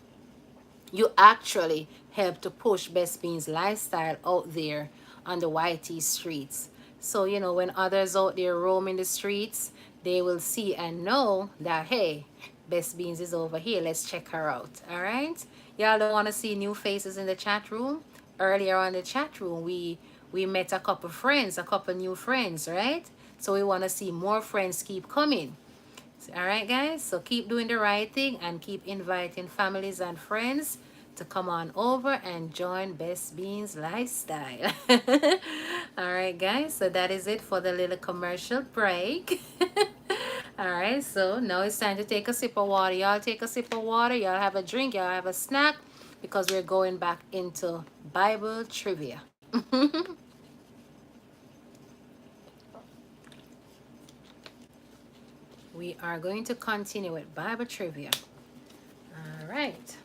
you actually help to push Bess Beans Lifestyle out there on the YT streets. So, you know, when others out there roaming the streets, they will see and know that, hey, Bess Beans is over here. Let's check her out. All right? Y'all don't want to see new faces in the chat room? Earlier on the chat room, we met a couple friends, a couple new friends, right? So we want to see more friends keep coming. All right, guys, so keep doing the right thing and keep inviting families and friends to come on over and join Bess Beans Lifestyle. All right, guys, so that is it for the little commercial break. All right, so now it's time to take a sip of water. Y'all take a sip of water, y'all have a drink, y'all have a snack, because we're going back into Bible trivia. We are going to continue with Bible trivia. All right.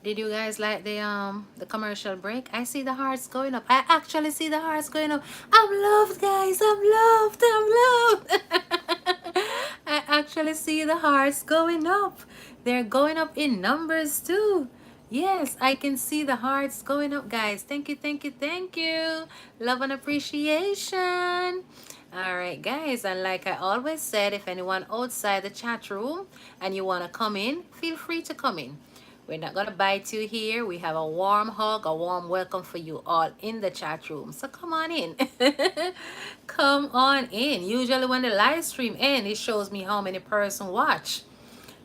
Did you guys like the commercial break? I see the hearts going up. I actually see the hearts going up. I'm loved, guys. I'm loved. I'm loved. I actually see the hearts going up. They're going up in numbers too. Yes, I can see the hearts going up, guys. Thank you, thank you, thank you. Love and appreciation. All right, guys. And like I always said, if anyone outside the chat room and you want to come in, feel free to come in. We're not going to bite you here. We have a warm hug, a warm welcome for you all in the chat room. So come on in. Come on in. Usually when the live stream ends, it shows me how many person watch.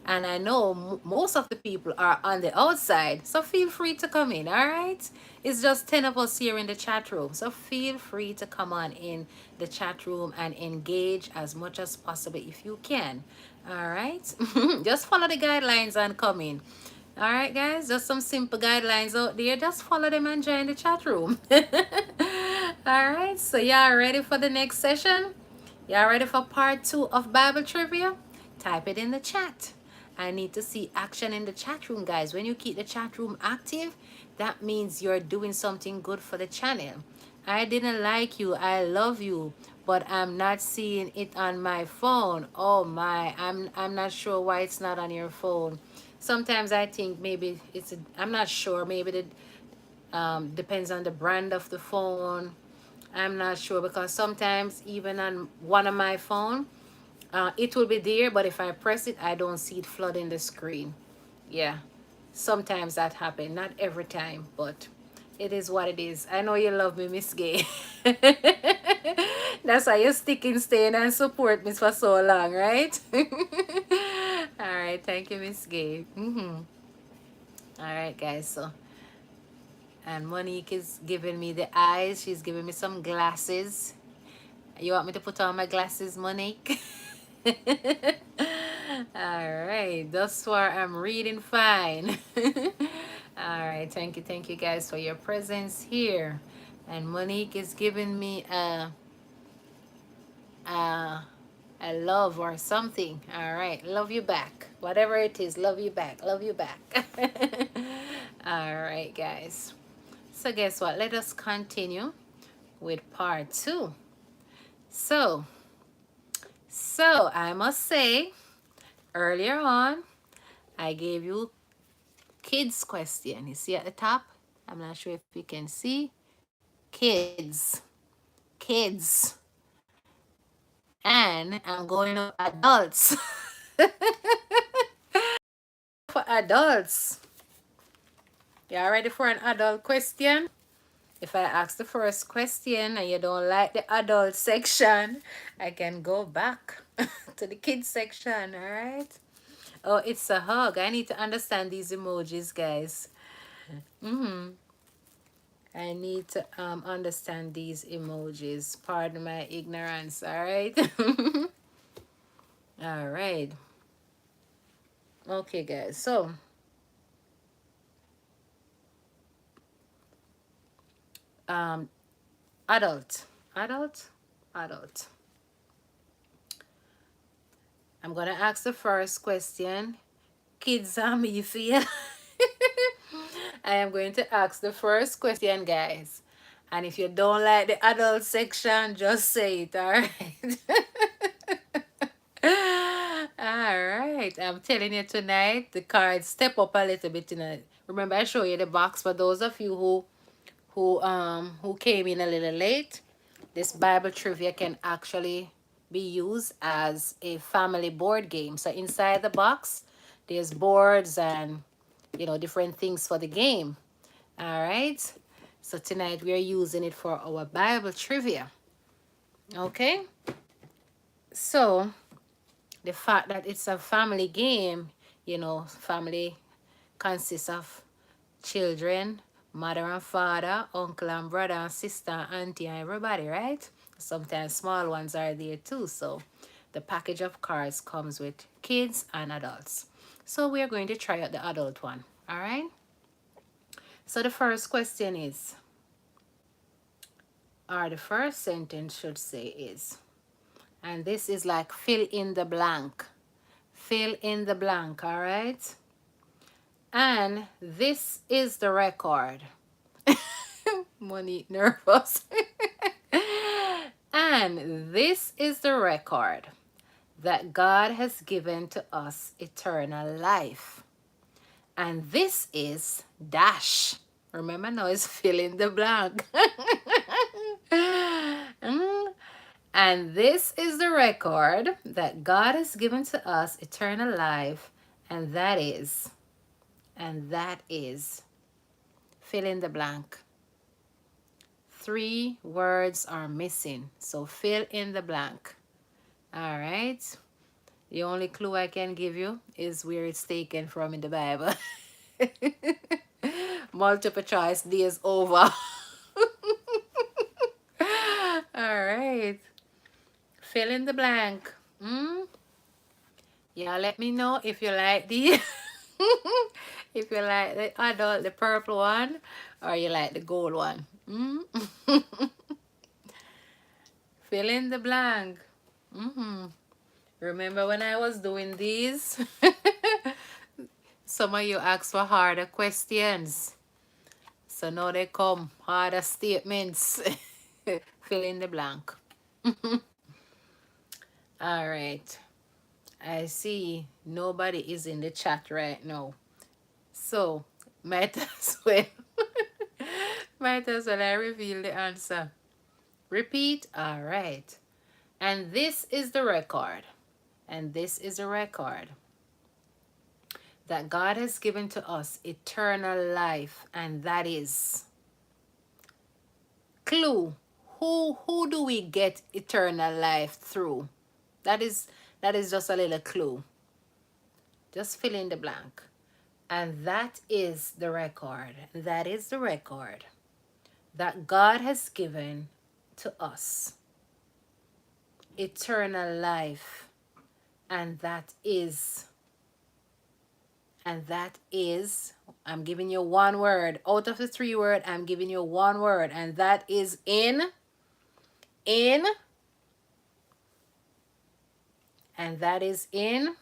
And I know most of the people are on the outside. So feel free to come in, all right? It's just 10 of us here in the chat room. So feel free to come on in the chat room and engage as much as possible if you can. All right? Just follow the guidelines and come in. All right, guys? Just some simple guidelines out there. Just follow them and join the chat room. All right? So y'all ready for the next session? Y'all ready for part 2 of Bible Trivia? Type it in the chat. I need to see action in the chat room, guys. When you keep the chat room active, that means you're doing something good for the channel. I didn't like you. I love you, but I'm not seeing it on my phone. Oh my, I'm not sure why it's not on your phone. Sometimes I think maybe I'm not sure. Maybe it depends on the brand of the phone. I'm not sure because sometimes even on one of my phone, it will be there, but if I press it, I don't see it flooding the screen. Yeah, sometimes that happens. Not every time, but it is what it is. I know you love me, Miss Gay. That's why you're sticking, staying, and support me for so long, right? All right, thank you, Miss Gay. All right, guys. So, and Monique is giving me the eyes. She's giving me some glasses. You want me to put on my glasses, Monique? All right, thus far I'm reading fine. All right, thank you guys for your presence here. And Monique is giving me a, a love or something. All right, love you back. Whatever it is, love you back, love you back. All right, guys. So guess what? Let us continue with part 2. So I must say, earlier on, I gave you kids question. You see at the top? I'm not sure if you can see. Kids. Kids. And I'm going up adults. For adults. Y'all ready for an adult question? If I ask the first question and you don't like the adult section, I can go back to the kids section, all right? Oh, it's a hug. I need to understand these emojis, guys. I need to understand these emojis. Pardon my ignorance, all right? All right. Okay, guys. So, um, adult, adult, adult. I'm gonna ask the first question. Kids, how me you feel? I am going to ask the first question, guys. And if you don't like the adult section, just say it, all right? All right. I'm telling you tonight, the cards step up a little bit tonight. Remember, I showed you the box for those of you who came in a little late. This Bible trivia can actually be used as a family board game. So inside the box, there's boards and different things for the game. All right. So tonight we are using it for our Bible trivia. Okay. So the fact that it's a family game, family consists of children, mother and father, uncle and brother and sister, auntie and everybody, right? Sometimes small ones are there too. So the package of cards comes with kids and adults. So we are going to try out the adult one. All right. So the first question is, or the first sentence should say is, and this is like fill in the blank. Fill in the blank, all right? And this is the record. Money nervous. And this is the record that God has given to us eternal life. And this is dash. Remember now it's fill in the blank. Mm. And this is the record that God has given to us, eternal life, and that is, fill in the blank. 3 words are missing, so fill in the blank. All right. The only clue I can give you is where it's taken from in the Bible. Multiple choice, day is over. All right. Fill in the blank. Yeah, let me know if you like the if you like the adult, the purple one, or you like the gold one. Fill in the blank. Remember when I was doing these? Some of you asked for harder questions. So now they come, harder statements. Fill in the blank. All right. I see nobody is in the chat right now. So, might as well, might as well I reveal the answer. Repeat. All right. And this is the record. And this is a record that God has given to us, eternal life, and that is clue. Who do we get eternal life through? That is just a little clue. Just fill in the blank. And that is the record. That is the record that God has given to us, eternal life. And that is, I'm giving you one word. Out of the 3 words, I'm giving you one word. And that is in, and that is in,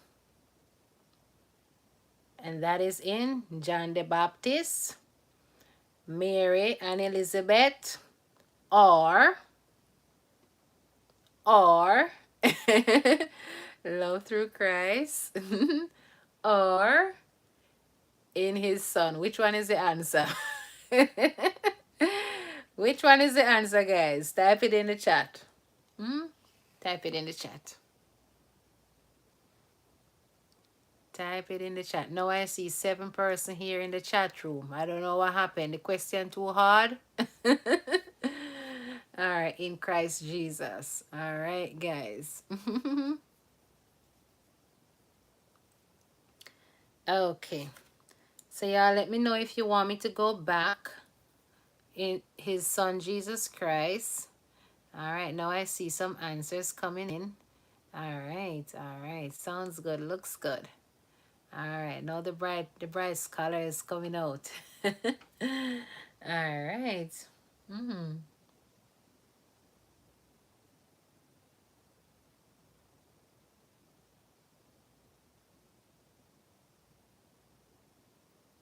John the Baptist, Mary and Elizabeth, or love through Christ, or in his son. Which one is the answer? Which one is the answer, guys? Type it in the chat. Type it in the chat. Type it in the chat. Now I see 7 person here in the chat room. I don't know what happened. The question too hard? All right, in Christ Jesus. All right, guys. Okay. So y'all let me know if you want me to go back in his son Jesus Christ. All right, now I see some answers coming in. All right. Sounds good. Looks good. All right, now the bright color is coming out. All right.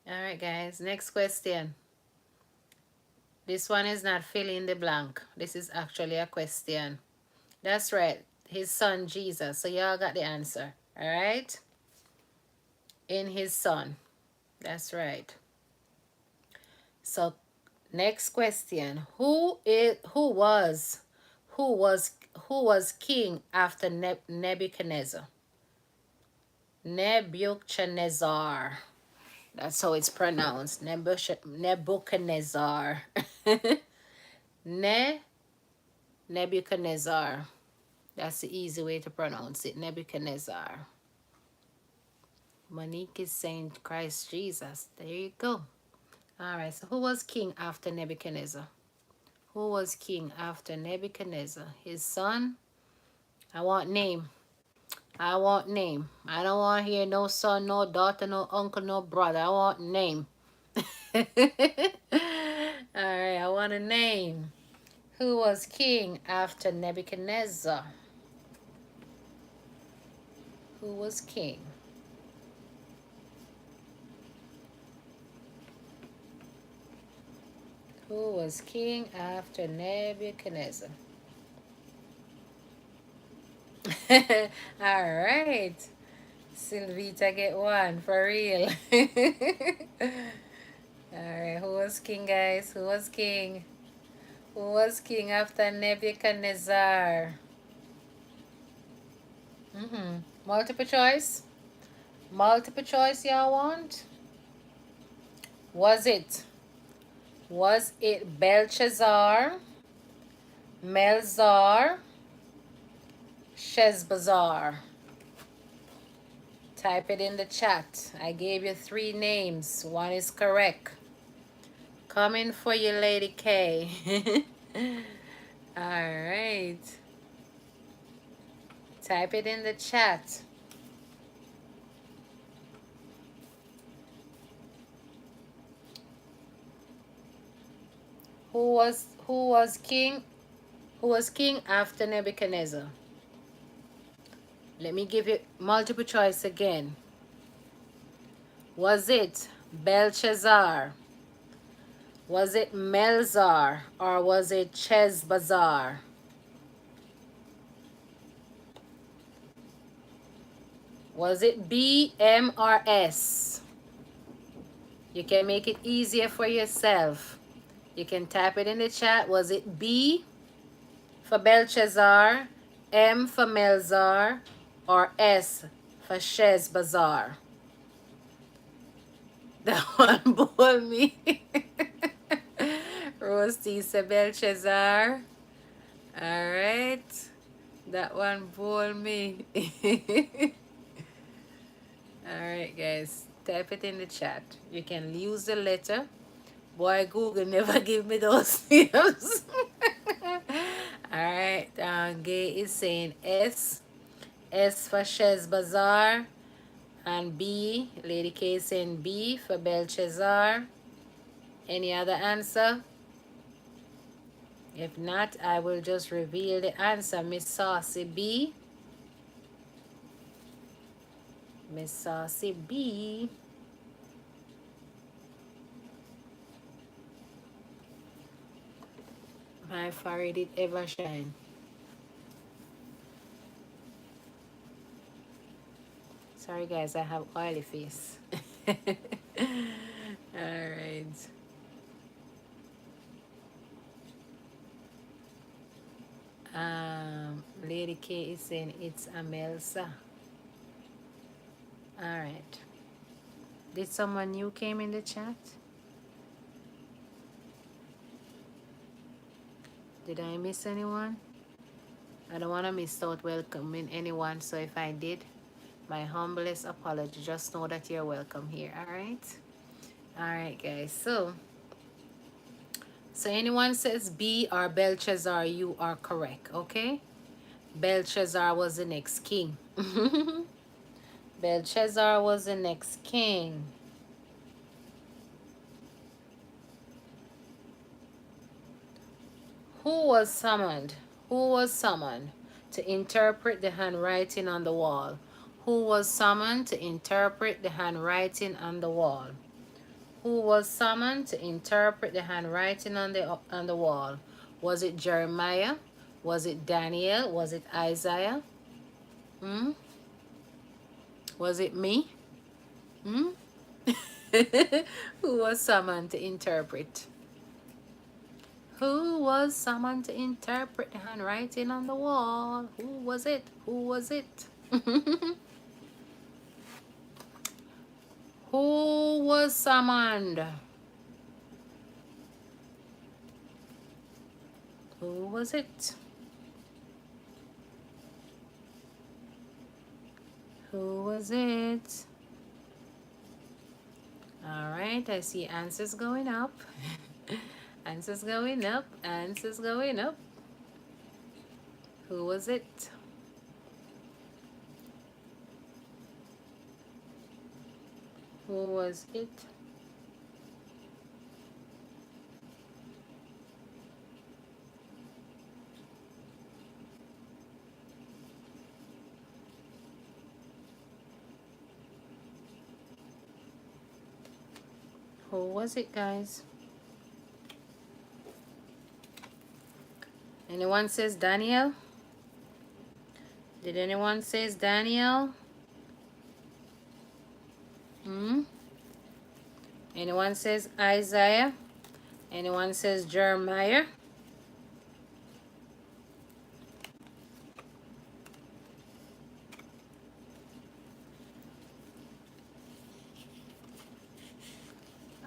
All right, guys. Next question. This one is not fill in the blank. This is actually a question. That's right. His son Jesus. So y'all got the answer. All right. In his son. That's right. So next question. Who was king after Nebuchadnezzar? Nebuchadnezzar. That's how it's pronounced. Nebuchadnezzar. Nebuchadnezzar. That's the easy way to pronounce it. Nebuchadnezzar. Monique is saying Christ Jesus. There you go. All right. So who was king after Nebuchadnezzar? Who was king after Nebuchadnezzar? His son? I want name. I want name. I don't want to hear no son, no daughter, no uncle, no brother. I want name. All right, I want a name. Who was king after Nebuchadnezzar? Who was king? Who was king after Nebuchadnezzar? All right. Sylvita get one, for real. Alright, who was king, guys? Who was king? Who was king after Nebuchadnezzar? Multiple choice? Multiple choice y'all want? Was it? Was it Belshazzar, Melzar, Sheshbazzar? Type it in the chat. I gave you 3 names. One is correct. Coming for you, Lady K. Alright. Type it in the chat. Who was king? Who was king after Nebuchadnezzar? Let me give you multiple choice again. Was it Belshazzar? Was it Melzar? Or was it Sheshbazzar? Was it B, M, or S? You can make it easier for yourself. You can type it in the chat. Was it B for Belshazzar, M for Melzar, or S for Sheshbazzar? That one bore me. Roasty said Belshazzar. Alright. That one bore me. Alright, guys. Type it in the chat. You can use the letter. Boy, Google never give me those names. Alright. Gay is saying S. S for Sheshbazzar. And B. Lady K is saying B for Belshazzar. Any other answer? If not, I will just reveal the answer. Miss Saucy B. Miss Saucy B. My forehead it ever shine. Sorry guys, I have oily face. Alright. Lady K is saying it's Amelsa. Alright. Did someone new came in the chat? Did I miss anyone? I don't want to miss out welcoming anyone, so if I did, my humblest apology. Just know that you're welcome here, alright? Alright, guys. So anyone says B or Belshazzar, you are correct, okay? Belshazzar was the next king. Belshazzar was the next king. Who was summoned? Who was summoned to interpret the handwriting on the wall? Who was summoned to interpret the handwriting on the wall? Who was summoned to interpret the handwriting on the wall? Was it Jeremiah? Was it Daniel? Was it Isaiah? Was it me? Who was summoned to interpret? Who was summoned to interpret the handwriting on the wall? Who was it? Who was it? Who was summoned? Who was it? Who was it? All right, I see answers going up. Answers going up. Answers going up. Who was it? Who was it? Who was it, guys? Anyone says Daniel? Did anyone says Daniel? Anyone says Isaiah? Anyone says Jeremiah?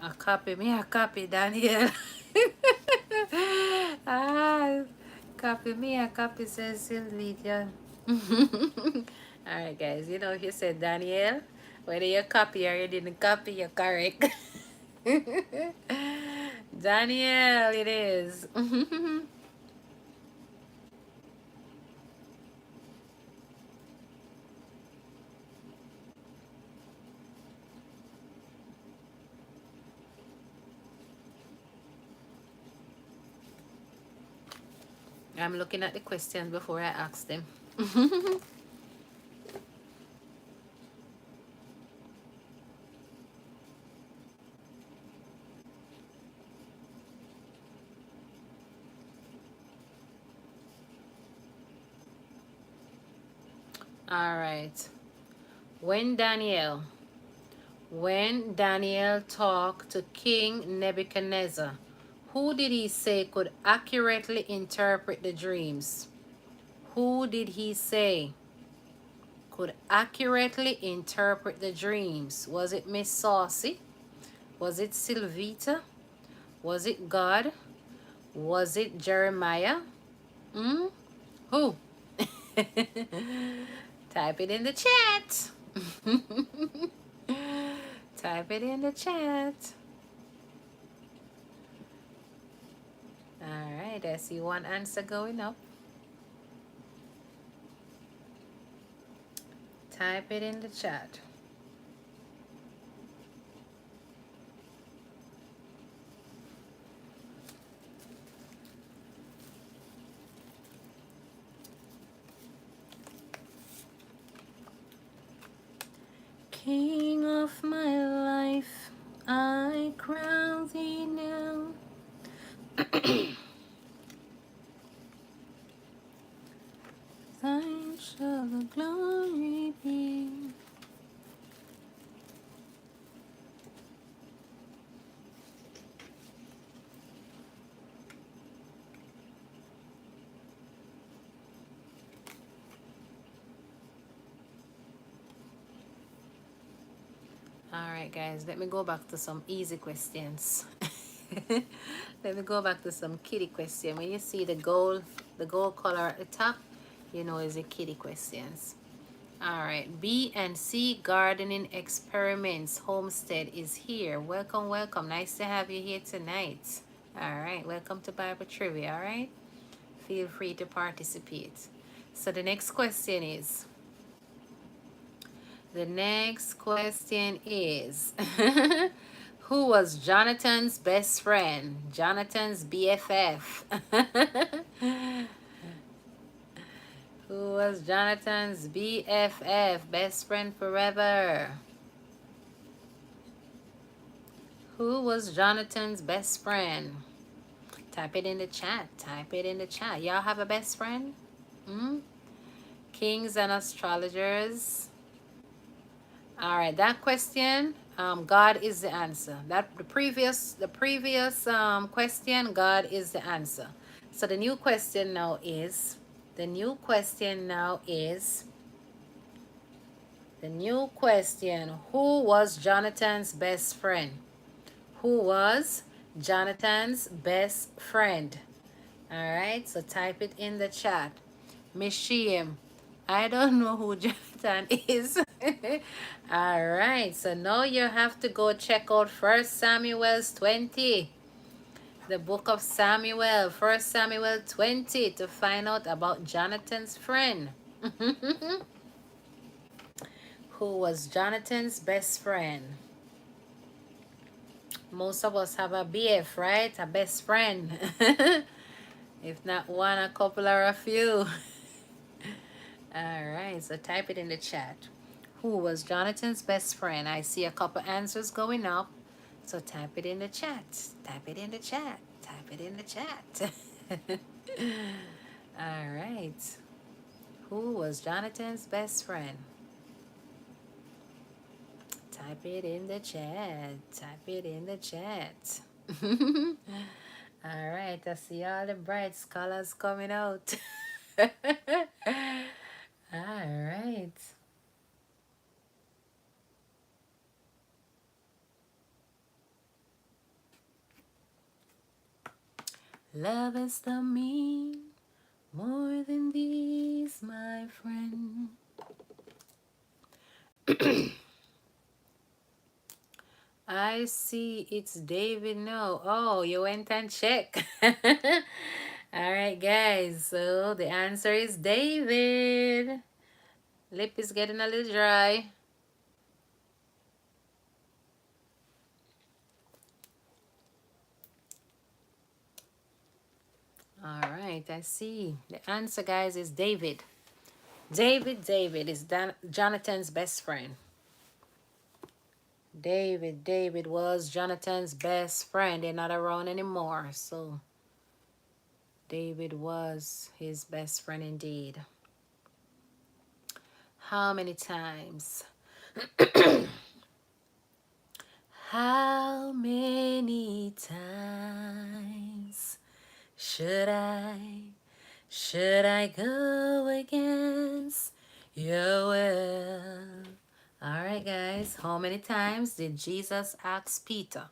A copy me, a copy Daniel. ah, copy me, a copy says Sylvia. Alright guys, you know if you said Daniel, whether you copy or you didn't copy, you're correct. Daniel, it is. I'm looking at the questions before I ask them. Alright. When Daniel talked to King Nebuchadnezzar, who did he say could accurately interpret the dreams? Who did he say could accurately interpret the dreams? Was it Miss Saucy? Was it Sylvita? Was it God? Was it Jeremiah? Hmm? Who? Type it in the chat. Type it in the chat. Alright, I see one answer going up. Type it in the chat. King of my life, I crown thee now. Thine shall the glory be. Alright guys, let me go back to some easy questions. Let me go back to some kiddie question. When you see the gold color at the top, you know it's a kiddie questions. Alright, B and C Gardening Experiments Homestead is here. Welcome, welcome. Nice to have you here tonight. Alright, welcome to Bible Trivia, alright? Feel free to participate. So the next question is, who was Jonathan's best friend? Jonathan's BFF. Who was Jonathan's BFF? Best friend forever. Who was Jonathan's best friend? Type it in the chat. Type it in the chat. Y'all have a best friend? Hmm? Kings and astrologers. All right, that question, God is the answer. That the previous question, God is the answer. So the new question now is, who was Jonathan's best friend? Who was Jonathan's best friend? All right, so type it in the chat. Miss Shiem, I don't know who Jonathan is. All right, so now you have to go check out 1 Samuel 20. The book of Samuel, 1 Samuel 20, to find out about Jonathan's friend. Who was Jonathan's best friend? Most of us have a BF, right? A best friend. If not one, a couple, or a few. All right, so type it in the chat. Who was Jonathan's best friend? I see a couple answers going up. So type it in the chat. Type it in the chat. Type it in the chat. All right. Who was Jonathan's best friend? Type it in the chat. Type it in the chat. All right, I see all the bright colors coming out. All right. Love is the mean more than these, my friend. I see it's David. No. Oh, you went and check. All right, guys. So the answer is David. Lip is getting a little dry. All right, I see. The answer, guys, is David. David is Jonathan's best friend. David was Jonathan's best friend. They're not around anymore. So David was his best friend indeed. How many times? How many times should I go against your will? All right, guys. How many times did Jesus ask Peter?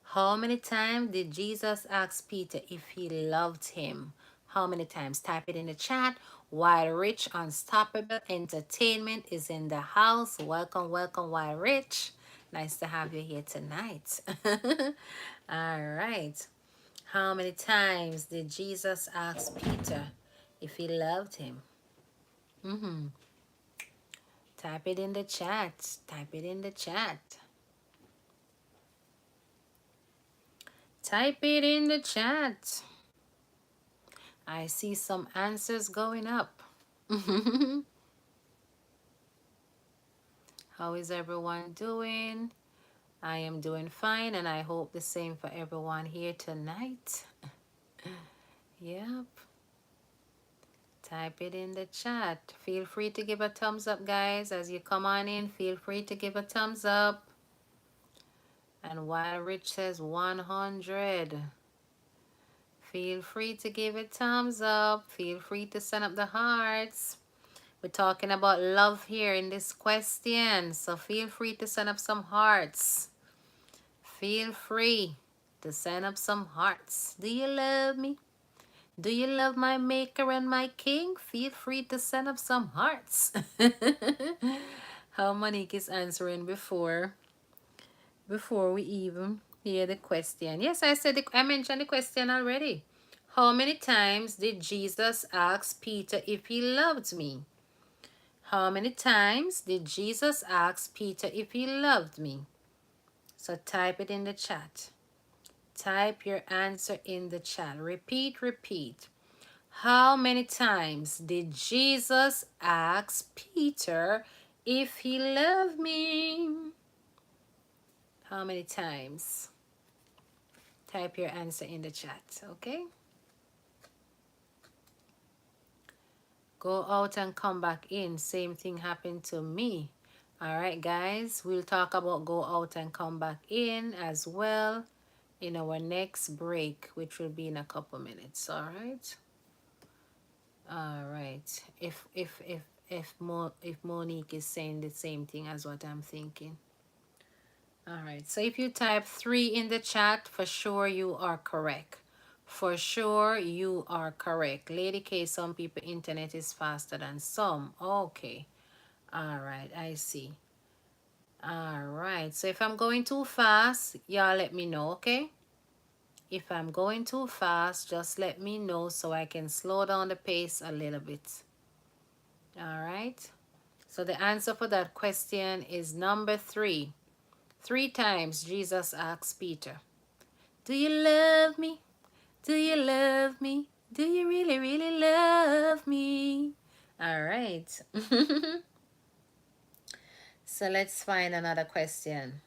How many times did Jesus ask Peter if he loved him? How many times? Type it in the chat. Wild Rich Unstoppable Entertainment is in the house. Welcome, welcome, Wild Rich. Nice to have you here tonight. All right. How many times did Jesus ask Peter if he loved him? Type it in the chat. Type it in the chat. Type it in the chat. I see some answers going up. How is everyone doing? I am doing fine, and I hope the same for everyone here tonight. Yep. Type it in the chat. Feel free to give a thumbs up, guys. As you come on in, feel free to give a thumbs up. And while Rich says 100, feel free to give it thumbs up. Feel free to send up the hearts. We're talking about love here in this question. So feel free to send up some hearts. Feel free to send up some hearts. Do you love me? Do you love my maker and my king? Feel free to send up some hearts. How Monique is answering before we even hear the question. Yes, I mentioned the question already. How many times did Jesus ask Peter if he loved me? How many times did Jesus ask Peter if he loved me? So type it in the chat. Type your answer in the chat. Repeat, repeat. How many times did Jesus ask Peter if he loved me? How many times? Type your answer in the chat, okay? Go out and come back in. Same thing happened to me. All right, guys, we'll talk about go out and come back in as well in our next break, which will be in a couple minutes. All right. All right. If Monique is saying the same thing as what I'm thinking. All right. So if you type 3 in the chat, for sure you are correct. For sure you are correct. Lady K, some people internet is faster than some. Okay. All right. I see. All right. So if I'm going too fast, y'all let me know, okay? If I'm going too fast, just let me know so I can slow down the pace a little bit. All right. So the answer for that question is number 3. 3 times Jesus asked Peter, do you love me? Do you love me? Do you really, really love me? All right. So let's find another question.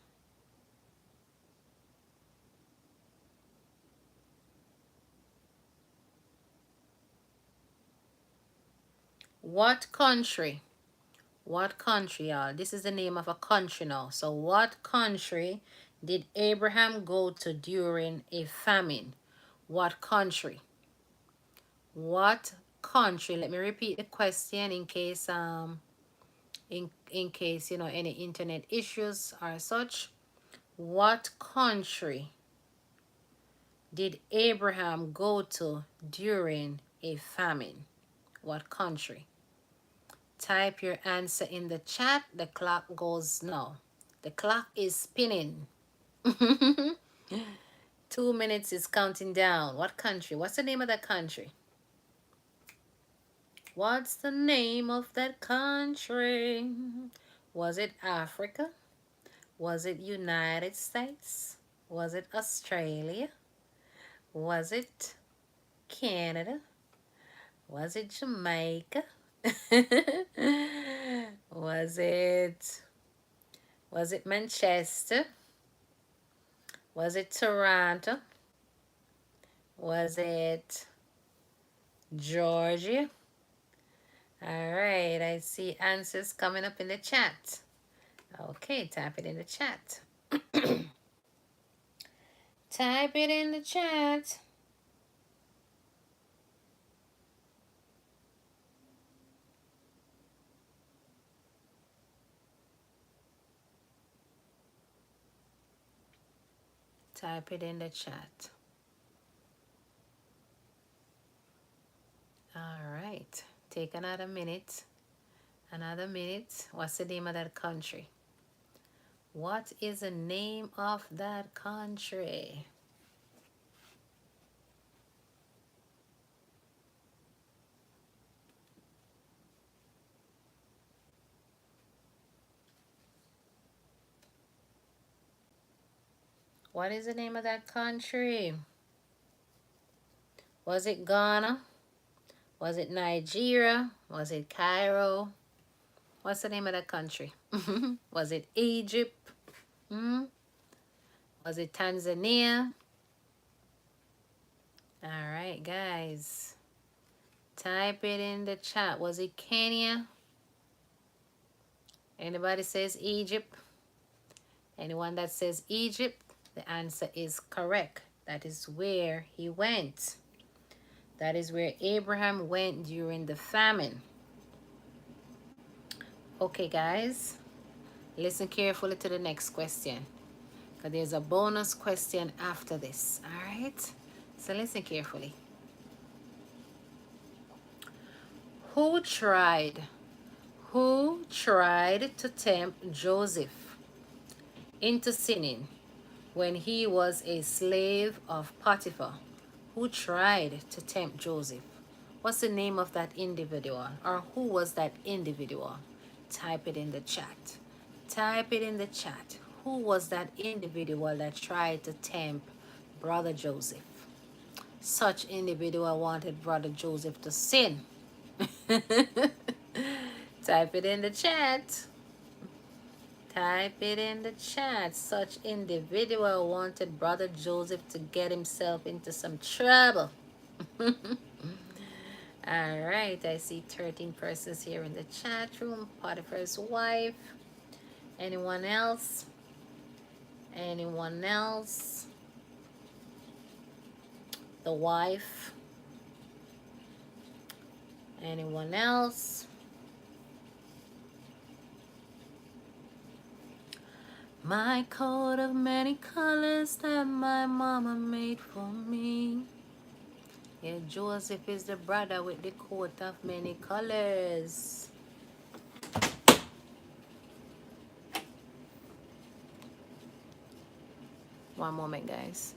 What country What country, y'all? This is the name of a country now. So what country did Abraham go to during a famine? What country? What country? Let me repeat the question in case in case you know any internet issues or such. What country did Abraham go to during a famine? What country? Type your answer in the chat. The clock goes now. The clock is spinning. 2 minutes is counting down. What country? What's the name of that country? What's the name of that country? Was it Africa? Was it United States? Was it Australia? Was it Canada? Was it Jamaica? was it was it Manchester? Was it Toronto? Was it Georgia? All right, I see answers coming up in the chat. Okay, type it in the chat. Type it in the chat. Type it in the chat. All right, take another minute. Another minute. What's the name of that country? What is the name of that country? What is the name of that country? Was it Ghana? Was it Nigeria? Was it Cairo? What's the name of that country? Was it Egypt? Hmm? Was it Tanzania? All right, guys. Type it in the chat. Was it Kenya? Anybody says Egypt? Anyone that says Egypt, the answer is correct. That is where he went. That is where Abraham went during the famine. Okay, guys. Listen carefully to the next question, because there's a bonus question after this. All right? So listen carefully. Who tried? Who tried to tempt Joseph into sinning when he was a slave of Potiphar? Who tried to tempt Joseph? What's the name of that individual? Or who was that individual? Type it in the chat. Type it in the chat. Who was that individual that tried to tempt Brother Joseph? Such individual wanted Brother Joseph to sin. Type it in the chat. Type it in the chat. Such individual wanted Brother Joseph to get himself into some trouble. All right, I see 13 persons here in the chat room. Potiphar's wife. Anyone else? Anyone else? The wife. Anyone else? My coat of many colors that my mama made for me. Yeah, Joseph is the brother with the coat of many colors. One moment, guys.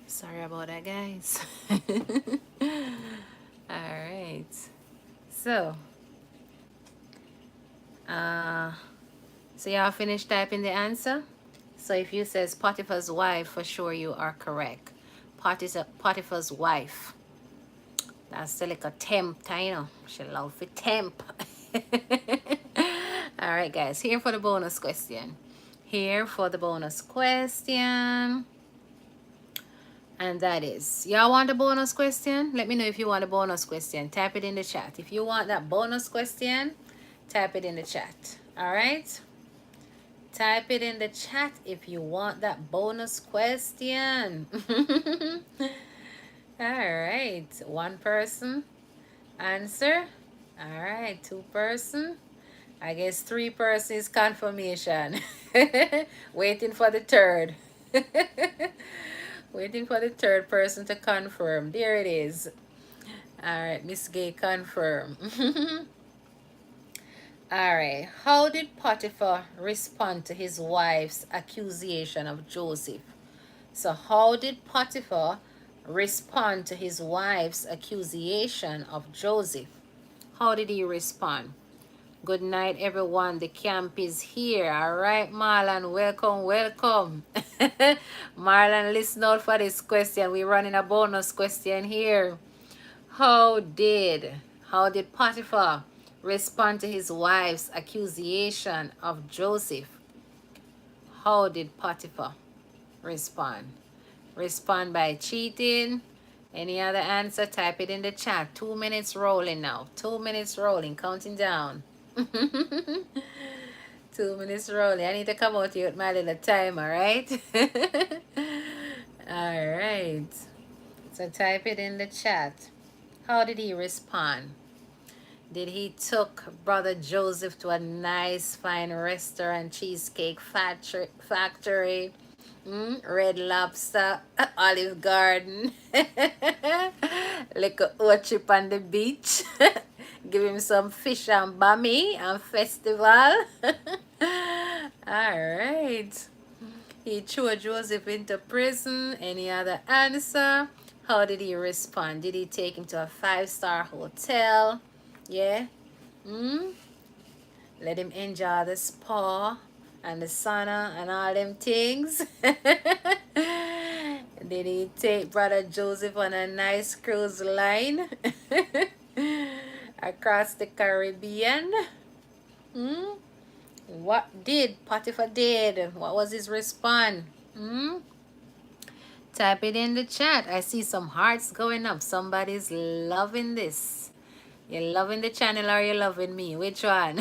Sorry about that, guys. All right. So, uh, so y'all finished typing the answer? So if you says Potiphar's wife, for sure you are correct. Potiphar's wife. That's still like a temp, you know. She love to temp. All right, guys. Here for the bonus question. Here for the bonus question. And that is, y'all want the bonus question? Let me know if you want a bonus question. Type it in the chat. If you want that bonus question, type it in the chat. All right? Type it in the chat if you want that bonus question. All right. One person answer. All right. Two person. I guess three persons confirmation. Waiting for the third. Waiting for the third person to confirm. There it is. All right, Miss Gay confirm. All right. How did Potiphar respond to his wife's accusation of Joseph? So how did Potiphar respond to his wife's accusation of Joseph? How did he respond? Good night, everyone. The camp is here. All right, Marlon, welcome, welcome. Marlon, listen out for this question. We're running a bonus question here. How did Potiphar respond to his wife's accusation of Joseph? How did Potiphar respond? Respond by cheating? Any other answer? Type it in the chat. 2 minutes rolling now. 2 minutes rolling. Counting down. 2 minutes rolling. I need to come out here with my little timer, right? All right. So type it in the chat. How did he respond? Did he took brother Joseph to a nice fine restaurant, cheesecake factory, Red Lobster, Olive Garden, like a orchard on the beach? Give him some fish and bami and festival. All right. He threw Joseph into prison. Any other answer? How did he respond? Did he take him to a 5-star hotel? Yeah. Let him enjoy the spa and the sauna and all them things. Did he take brother Joseph on a nice cruise line across the Caribbean? What did Potiphar did? What was his response? Type it in the chat. I see some hearts going up. Somebody's loving this. You're loving the channel or you're loving me? Which one?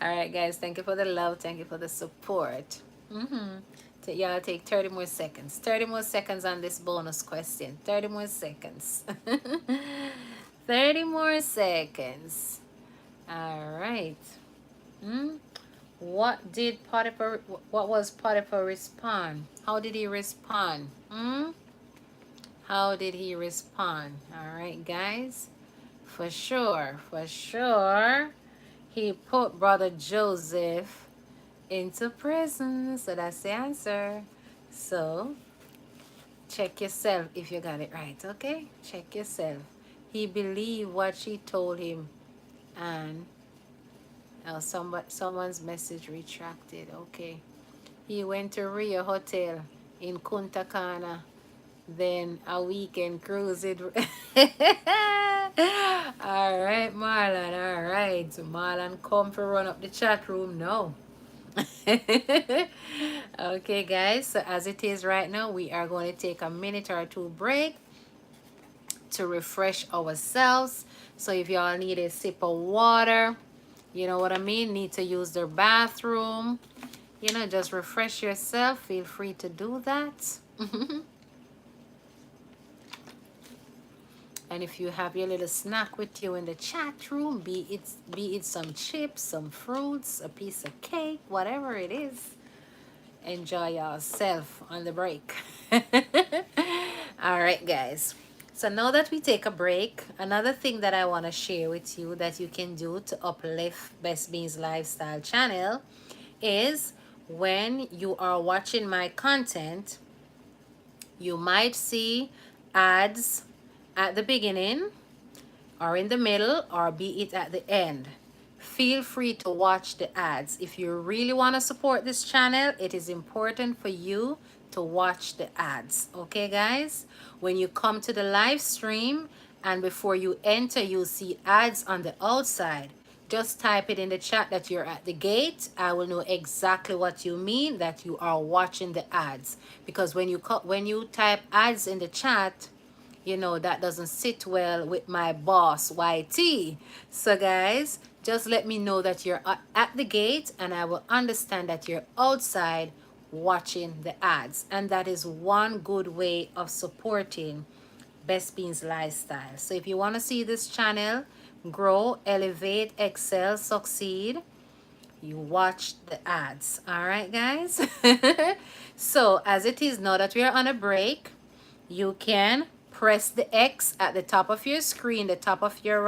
Alright, guys. Thank you for the love. Thank you for the support. Y'all take 30 more seconds. 30 more seconds on this bonus question. 30 more seconds. 30 more seconds. Alright. What was Potiphar respond? How did he respond? How did he respond? All right, guys. For sure, he put brother Joseph into prison. So that's the answer. So check yourself if you got it right, okay? Check yourself. He believed what she told him, and someone's message retracted. Okay. He went to Rio Hotel in Punta Cana. Then a weekend cruise it. All right, Marlon. All right. So Marlon, come for run up the chat room now. Okay, guys. So as it is right now, we are going to take a minute or two break to refresh ourselves. So if y'all need a sip of water, you know what I mean, need to use their bathroom, you know, just refresh yourself, feel free to do that. And if you have your little snack with you in the chat room, be it some chips, some fruits, a piece of cake, whatever it is, enjoy yourself on the break. All right, guys. So now that we take a break, another thing that I want to share with you that you can do to uplift Bess Beans Lifestyle channel is when you are watching my content, You might see ads at the beginning or in the middle or be it at the end. Feel free to watch the ads. If you really want to support this channel, it is important for you to watch the ads. Okay, guys? When you come to the live stream and before you enter, you'll see ads on the outside. Just type it in the chat that you're at the gate. I will know exactly what you mean, that you are watching the ads. Because when you type ads in the chat, you know, that doesn't sit well with my boss YT. So guys, just let me know that you're at the gate and I will understand that you're outside watching the ads. And that is one good way of supporting Bess Beans Lifestyle. So if you want to see this channel grow, elevate, excel, succeed, you watch the ads. All right, guys? So as it is now that we are on a break, you can press the X at the top of your screen, the top of your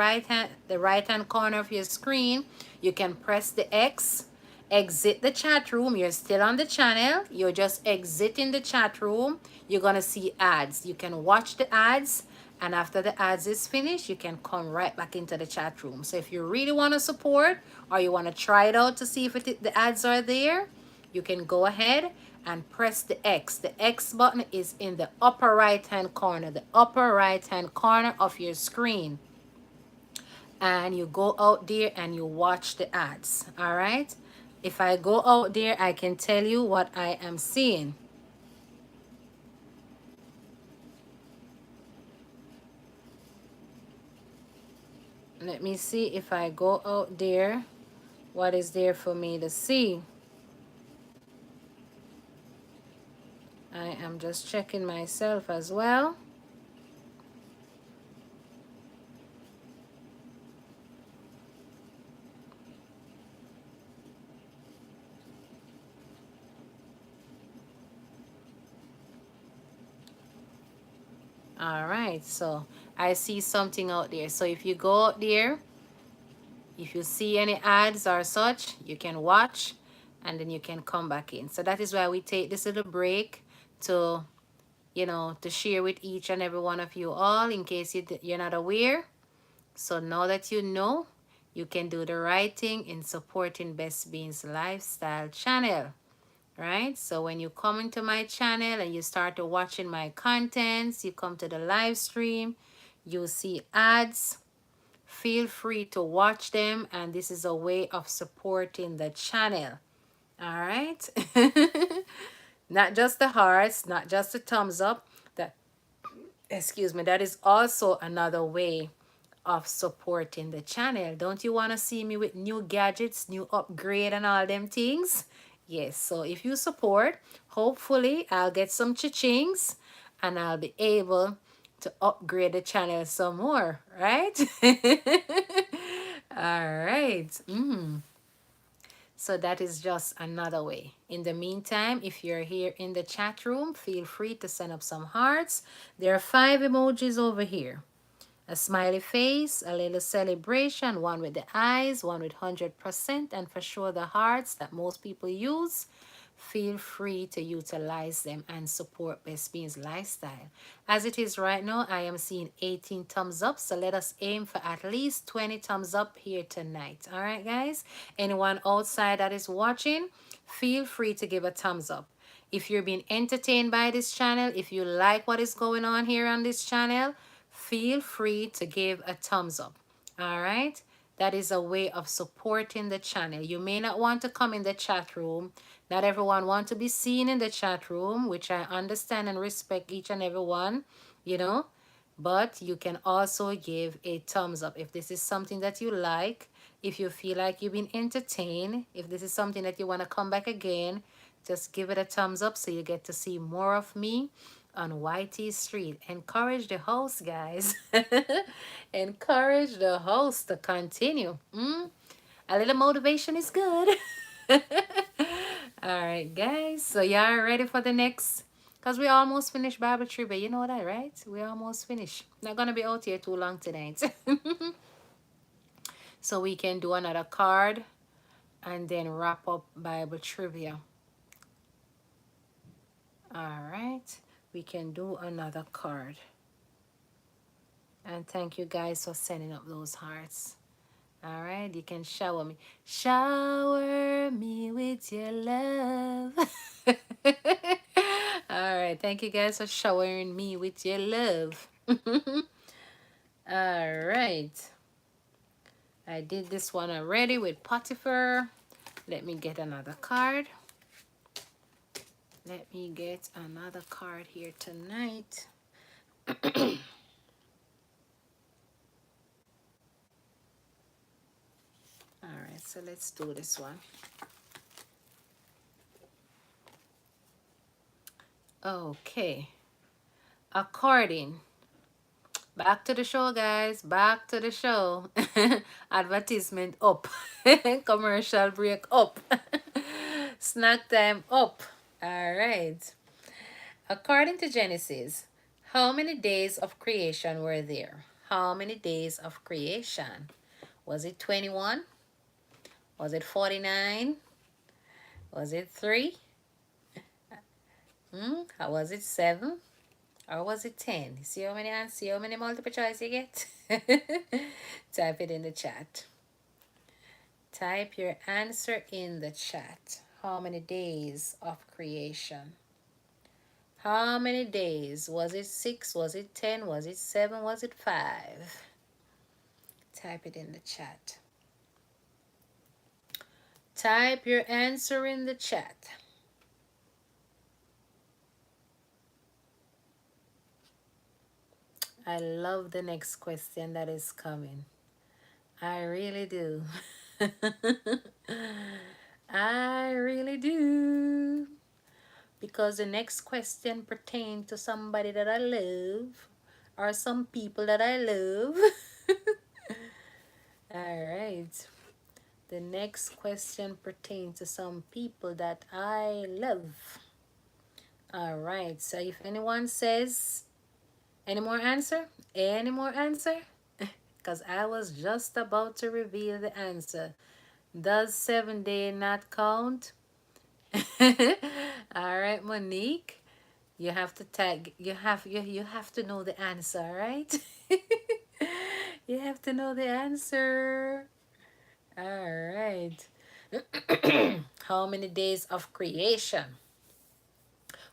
the right hand corner of your screen. You can press the X, exit the chat room. You're still on the channel. You're just exiting the chat room. You're gonna see ads. You can watch the ads, and after the ads is finished, you can come right back into the chat room. So if you really want to support or you want to try it out to see if the ads are there, you can go ahead and press the X. The X button is in the upper right hand corner, the upper right hand corner of your screen. And you go out there and you watch the ads. All right. If I go out there, I can tell you what I am seeing. Let me see if I go out there, what is there for me to see. I am just checking myself as well. All right, so I see something out there. So if you go out there, if you see any ads or such, you can watch and then you can come back in. So that is why we take this little break to, you know, to share with each and every one of you all in case you're not aware. So now that you know, you can do the right thing in supporting Bess Beans Lifestyle channel. Right? So when you come into my channel and you start to watching my contents, you come to the live stream, you'll see ads. Feel free to watch them, and this is a way of supporting the channel. All right. Not just the hearts, not just the thumbs up. That, excuse me, that is also another way of supporting the channel. Don't you want to see me with new gadgets, new upgrade and all them things? Yes, so if you support, hopefully I'll get some cha-chings and I'll be able to upgrade the channel some more, right? All right. So that is just another way. In the meantime, if you're here in the chat room, feel free to send up some hearts. There are 5 emojis over here. A smiley face, a little celebration, one with the eyes, one with 100%, and for sure the hearts that most people use. Feel free to utilize them and support Bess Beans Lifestyle. As it is right now, I am seeing 18 thumbs up, so let us aim for at least 20 thumbs up here tonight. All right, guys? Anyone outside that is watching, feel free to give a thumbs up. If you're being entertained by this channel, if you like what is going on here on this channel, feel free to give a thumbs up. All right? That is a way of supporting the channel. You may not want to come in the chat room. Not everyone wants to be seen in the chat room, which I understand and respect each and every one, you know. But you can also give a thumbs up if this is something that you like, if you feel like you've been entertained, if this is something that you want to come back again, just give it a thumbs up so you get to see more of me on YT Street. Encourage the host, guys. Encourage the host to continue. A little motivation is good. All right, guys. So y'all ready for the next? Because we almost finished Bible trivia. You know that, right? We almost finished. Not going to be out here too long tonight. So we can do another card and then wrap up Bible trivia. All right. we can do another card. And thank you guys for sending up those hearts. All right, you can shower me. Shower me with your love. All right, thank you guys for showering me with your love. All right. I did this one already with Potiphar. Let me get another card. Let me get another card here tonight. All right, so let's do this one. Okay. According. Back to the show, guys. Back to the show. Advertisement up. Commercial break up. Snack time up. All right. According to Genesis, how many days of creation were there? How many days of creation? Was it 21? Was it 49? Was it 3? How was it 7? Or was it 10? See how many answers, see how many multiple choice you get? Type it in the chat. Type your answer in the chat. How many days of creation? How many days? Was it 6? Was it 10? Was it 7? Was it 5? Type it in the chat. Type your answer in the chat. I love the next question that is coming. I really do. I really do. Because the next question pertains to somebody that I love or some people that I love. All right. The next question pertains to some people that I love. All right. So if anyone says, any more answer? Any more answer? Because I was just about to reveal the answer. Does 7 day not count? All right, Monique. You have to tag. You have to know the answer, right? You have to know the answer. All right. How many days of creation?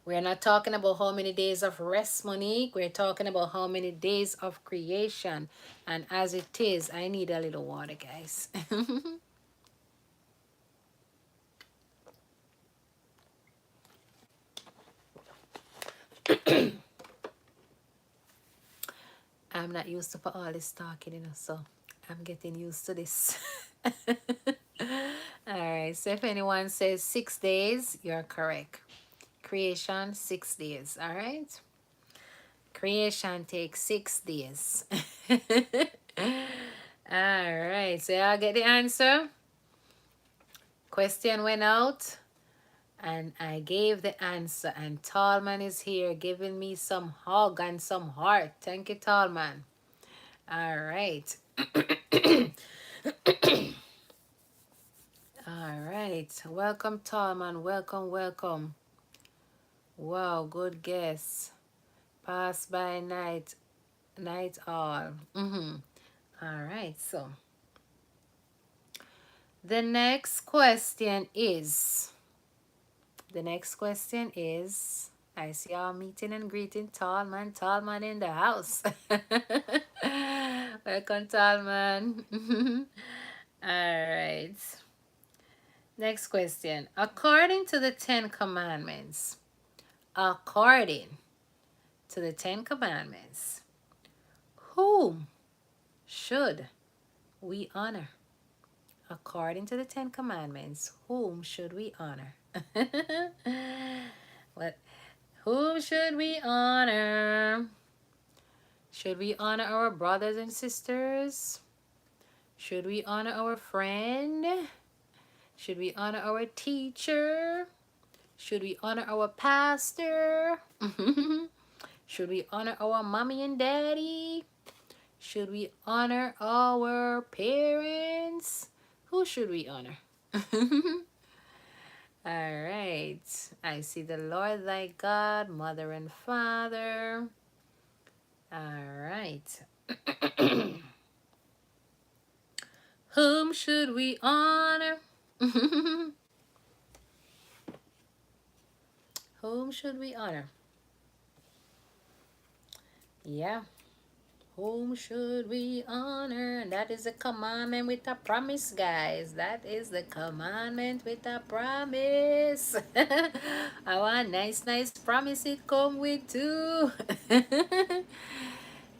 We're not talking about how many days of rest, Monique. We're talking about how many days of creation. And as it is, I need a little water, guys. I'm not used to all this talking, so I'm getting used to this. All right, so if anyone says 6 days, you're correct. Creation, 6 days, all right? Creation takes 6 days. All right, so y'all get the answer? Question went out, and I gave the answer, and Tallman is here giving me some hug and some heart. Thank you, Tallman. All right. All right. Welcome, Tallman. Welcome, welcome. Wow, good guess. Pass by night, night all. All right, so the next question is, I see y'all meeting and greeting Tallman in the house. Welcome, Tallman. All right. Next question. According to the 10 Commandments, whom should we honor? According to the 10 Commandments, whom should we honor? What? Whom should we honor? Should we honor our brothers and sisters? Should we honor our friend? Should we honor our teacher? Should we honor our pastor? Should we honor our mommy and daddy? Should we honor our parents? Who should we honor? All right. I see the Lord thy God, mother and father. All right. Whom should we honor? Whom should we honor? Yeah. Whom should we honor? And that is a commandment with a promise, guys. That is the commandment with a promise. I want nice, nice promise it come with too.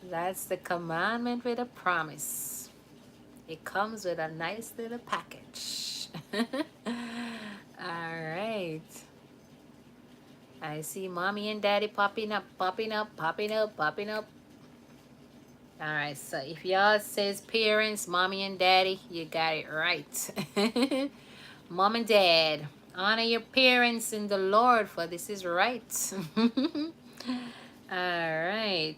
That's the commandment with a promise. It comes with a nice little package. All right. I see mommy and daddy popping up, popping up, popping up, popping up. All right, so if y'all says parents, mommy and daddy, you got it right. Mom and dad, honor your parents in the Lord, for this is right. All right.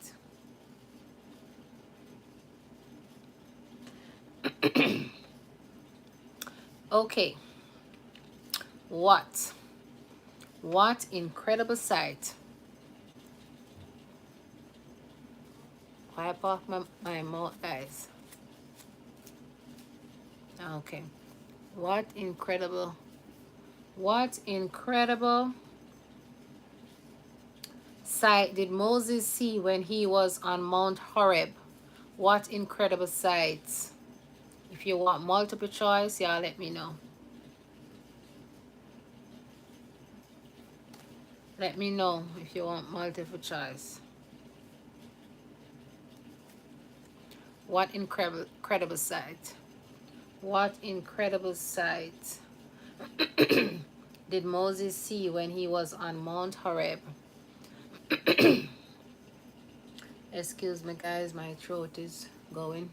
Okay. What? What incredible sight. Wipe off my mouth, guys. Okay. What incredible sight did Moses see when he was on Mount Horeb? What incredible sights? If you want multiple choice, y'all let me know. Let me know if you want multiple choice. What incredible sight? What incredible sight did Moses see when he was on Mount Horeb? Excuse me, guys, my throat is going.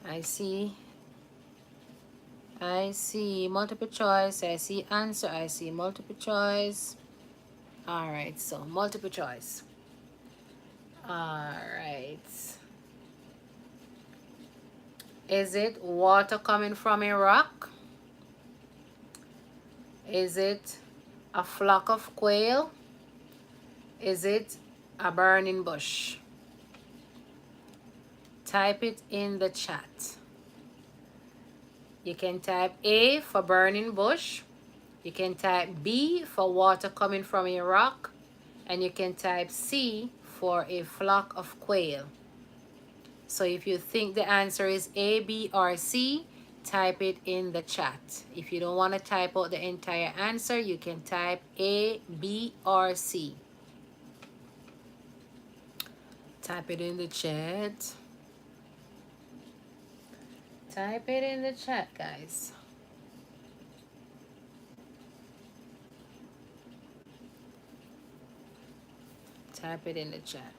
I see multiple choice. I see answer. I see multiple choice. All right, so multiple choice. All right. Is it water coming from a rock? Is it a flock of quail? Is it a burning bush? Type it in the chat. You can type A for burning bush. You can type B for water coming from a rock. And you can type C for a flock of quail. So if you think the answer is A, B, or C, type it in the chat. If you don't want to type out the entire answer, you can type A, B, or C. Type it in the chat. Type it in the chat, guys. Type it in the chat.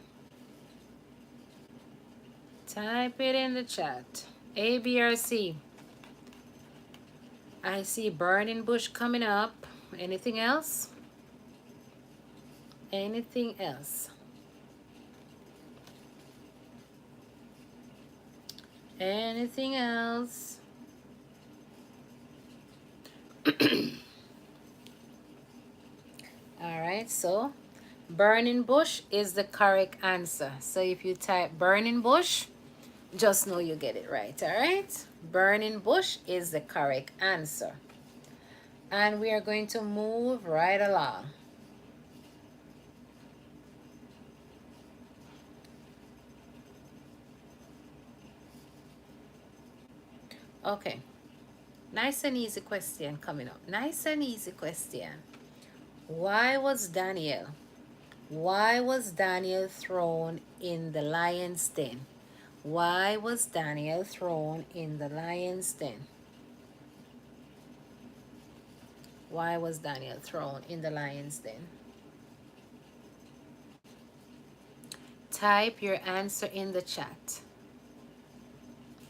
Type it in the chat. A, B, or C. I see burning bush coming up. Anything else? Anything else? Anything else? All right, so burning bush is the correct answer. So if you type burning bush, just know you get it right, all right? Burning bush is the correct answer. And we are going to move right along. Okay, nice and easy question coming up. Nice and easy question. Why was Daniel thrown in the lion's den? Why was Daniel thrown in the lion's den? Why was Daniel thrown in the lion's den? Type your answer in the chat.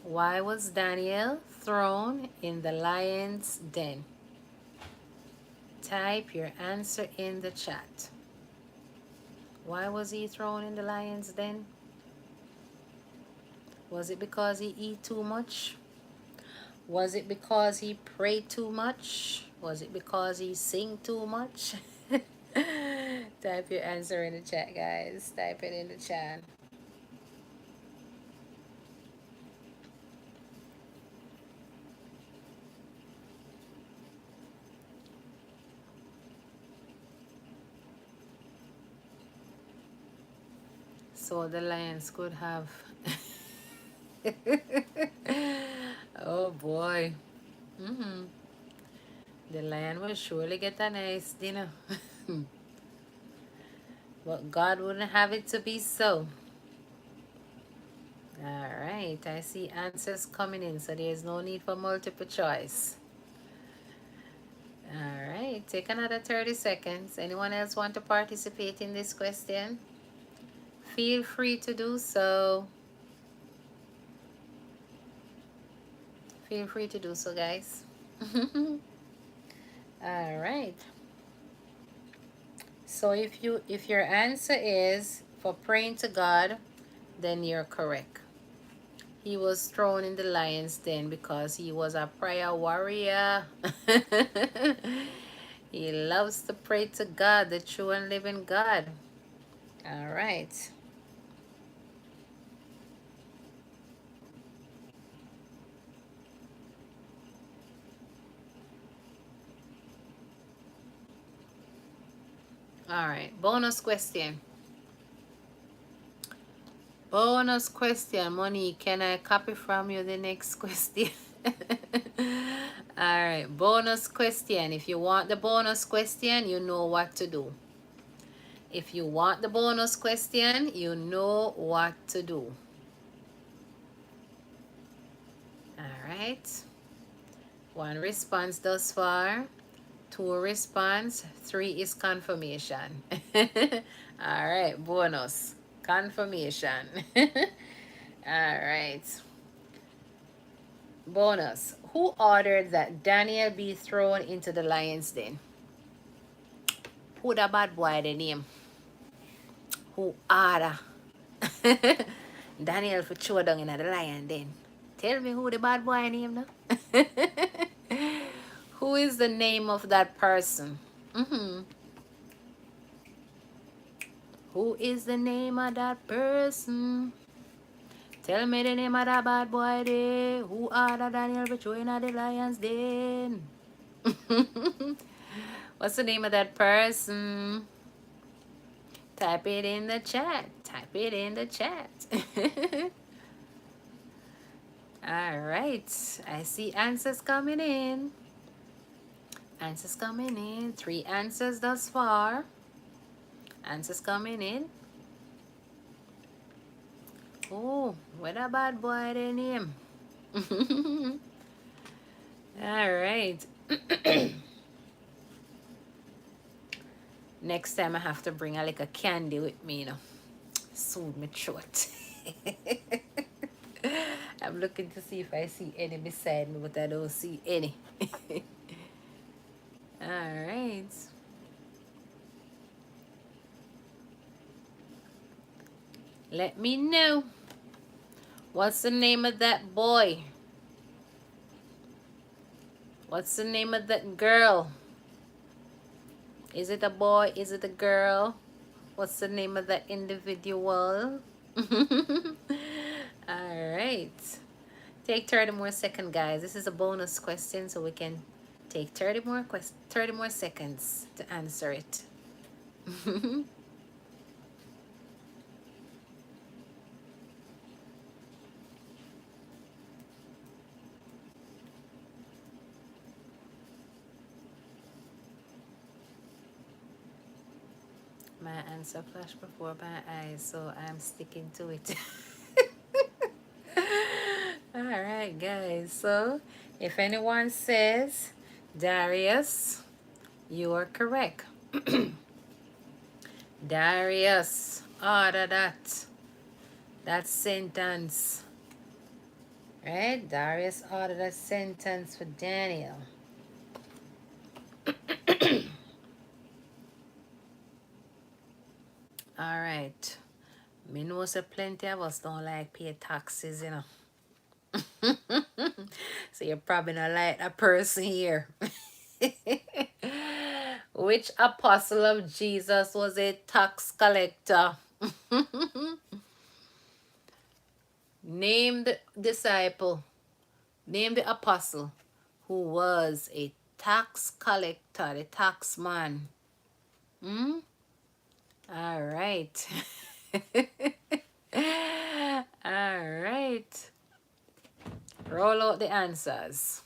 Why was Daniel thrown in the lion's den? Type your answer in the chat. Why was he thrown in the lion's den? Was it because he ate too much? Was it because he prayed too much? Was it because he sing too much? Type your answer in the chat, guys. Type it in the chat. So the lions could have. Oh boy. Hmm. The lion will surely get a nice dinner. But God wouldn't have it to be so. All right, I see answers coming in, so there's no need for multiple choice. All right, take another 30 seconds. Anyone else want to participate in this question? Feel free to do so. Feel free to do so, guys. All right. So if your answer is for praying to God, then you're correct. He was thrown in the lion's den because he was a prayer warrior. He loves to pray to God, the true and living God. All right. All right. Bonus question. Bonus question. Monique, can I copy from you the next question? All right. Bonus question. If you want the bonus question, you know what to do. If you want the bonus question, you know what to do. All right. One response thus far. Two response. Three is confirmation. All right. Bonus. Confirmation. All right. Bonus. Who ordered that Daniel be thrown into the lion's den? Who the bad boy the name? Who order Daniel for throw down in the lion den? Tell me who the bad boy name now. Who is the name of that person? Who is the name of that person? Tell me the name of that bad boy there. Who are the Daniel between the lions den? What's the name of that person? Type it in the chat. Type it in the chat. All right. I see answers coming in. Answers coming in. 3 answers thus far. Answers coming in. Oh, what a bad boy the name. All right. Next time I have to bring a little candy with me, you know. Soothe my throat. I'm looking to see if I see any beside me, but I don't see any. All right. Let me know. What's the name of that boy? What's the name of that girl? Is it a boy? Is it a girl? What's the name of that individual? All right. Take 30 more seconds, guys. This is a bonus question, so we can take 30 more seconds to answer it. My answer flashed before my eyes, so I'm sticking to it. All right, guys. So, if anyone says Darius, you are correct. Darius, order that sentence. Right? Darius ordered a sentence for Daniel. All right. Me know so plenty of us don't like pay taxes, you know. So you're probably not like a person here. Which apostle of Jesus was a tax collector? Name the disciple. Name the apostle who was a tax collector, the tax man. Hmm? All right. All right. Roll out the answers.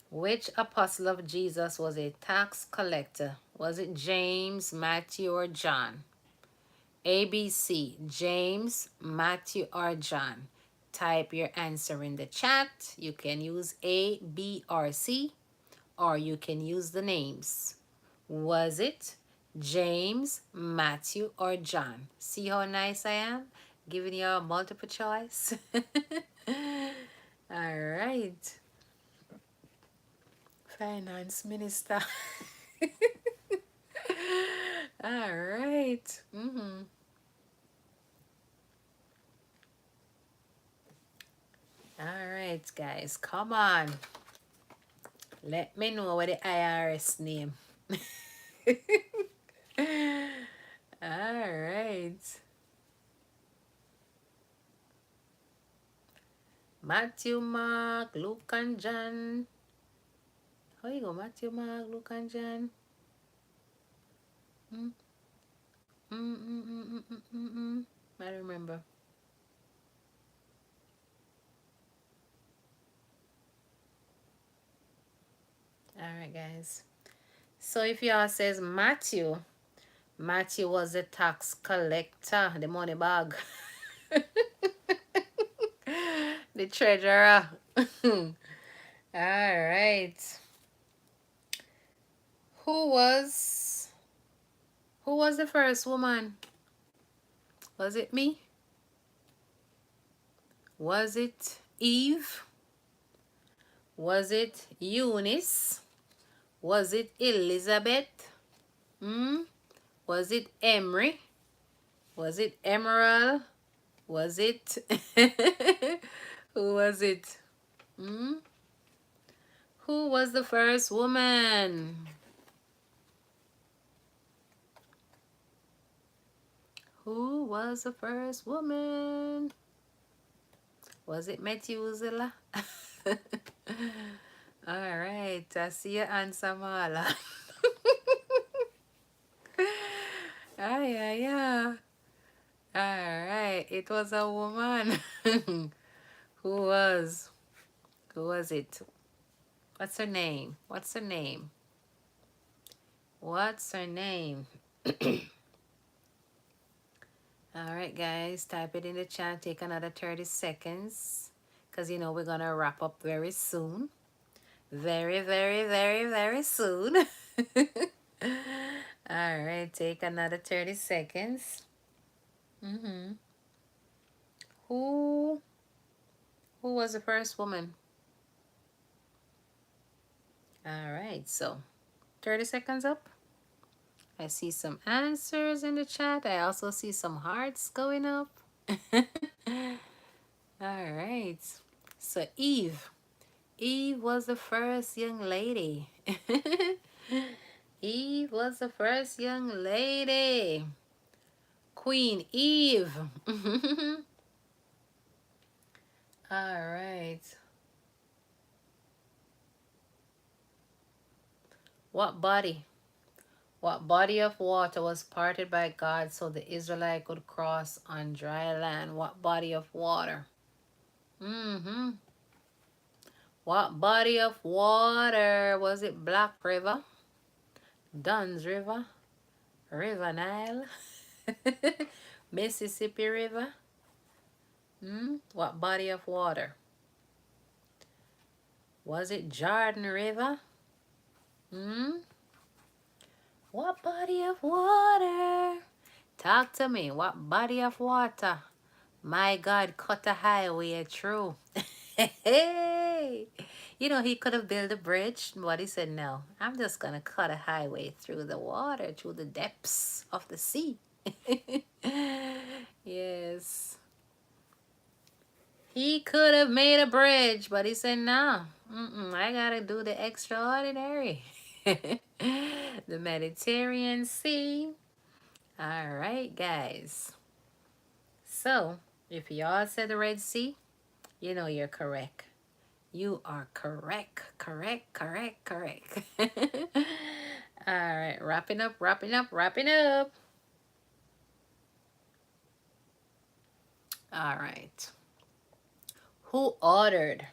Which apostle of Jesus was a tax collector? Was it James, Matthew, or John? ABC, James, Matthew, or John? Type your answer in the chat. You can use A, B, or C, or you can use the names. Was it James, Matthew, or John? See how nice I am? Giving you a multiple choice. All right. Finance Minister. All right. All right, guys. Come on. Let me know what the IRS name. All right. Matthew, Mark, Luke, and John. How you go? Matthew, Mark, Luke, and John. Mm, I don't remember. All right, guys. So if y'all says Matthew, Matthew was the tax collector, the money bag, the treasurer. All right. Who was who was the first woman? Was it me? Was it Eve? Was it Eunice? Was it Elizabeth? Hmm? Was it Emery? Was it Emerald? Was it? Who was it? Hmm? Who was the first woman? Who was the first woman? Was it Methuselah? All right, I see your answer, Marla. Ah, yeah, yeah. All right, it was a woman. Who was? Who was it? What's her name? What's her name? What's her name? All right, guys, type it in the chat. Take another 30 seconds because you know we're going to wrap up very soon. Very, very, very, very soon. All right, take another 30 seconds. Who who was the first woman? All right, so 30 seconds up. I see some answers in the chat. I also see some hearts going up. All right. So Eve. Eve was the first young lady. Eve was the first young lady. Queen Eve. All right. What body? What body of water was parted by God so the Israelite could cross on dry land? What body of water? What body of water? Was it Black River? Dunn's River? River Nile? Mississippi River? What body of water? Was it Jordan River? What body of water? Talk to me. What body of water? My God, cut a highway through. Hey, you know, he could have built a bridge, but he said, no, I'm just going to cut a highway through the water, through the depths of the sea. Yes. He could have made a bridge, but he said, no, I gotta do the extraordinary. The Mediterranean Sea. All right, guys. So, if y'all said the Red Sea, you know you're correct. You are correct, correct, correct, correct. All right, wrapping up, wrapping up, wrapping up. All right. Who ordered?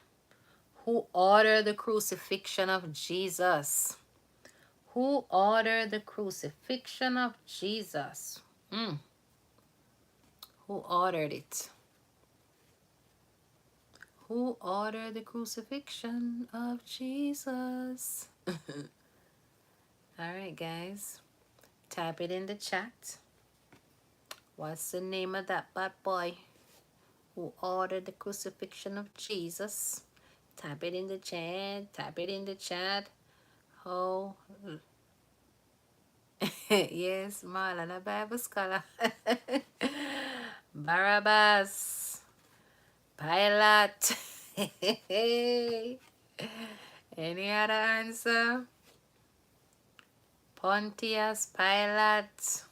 Who ordered the crucifixion of Jesus? Who ordered the crucifixion of Jesus? Who ordered it? Who ordered the crucifixion of Jesus? All right, guys. Type it in the chat. What's the name of that bad boy who ordered the crucifixion of Jesus? Type it in the chat. Type it in the chat. Oh, yes, Marlon, a Bible scholar. Barabbas. Pilate. Any other answer? Pontius Pilate.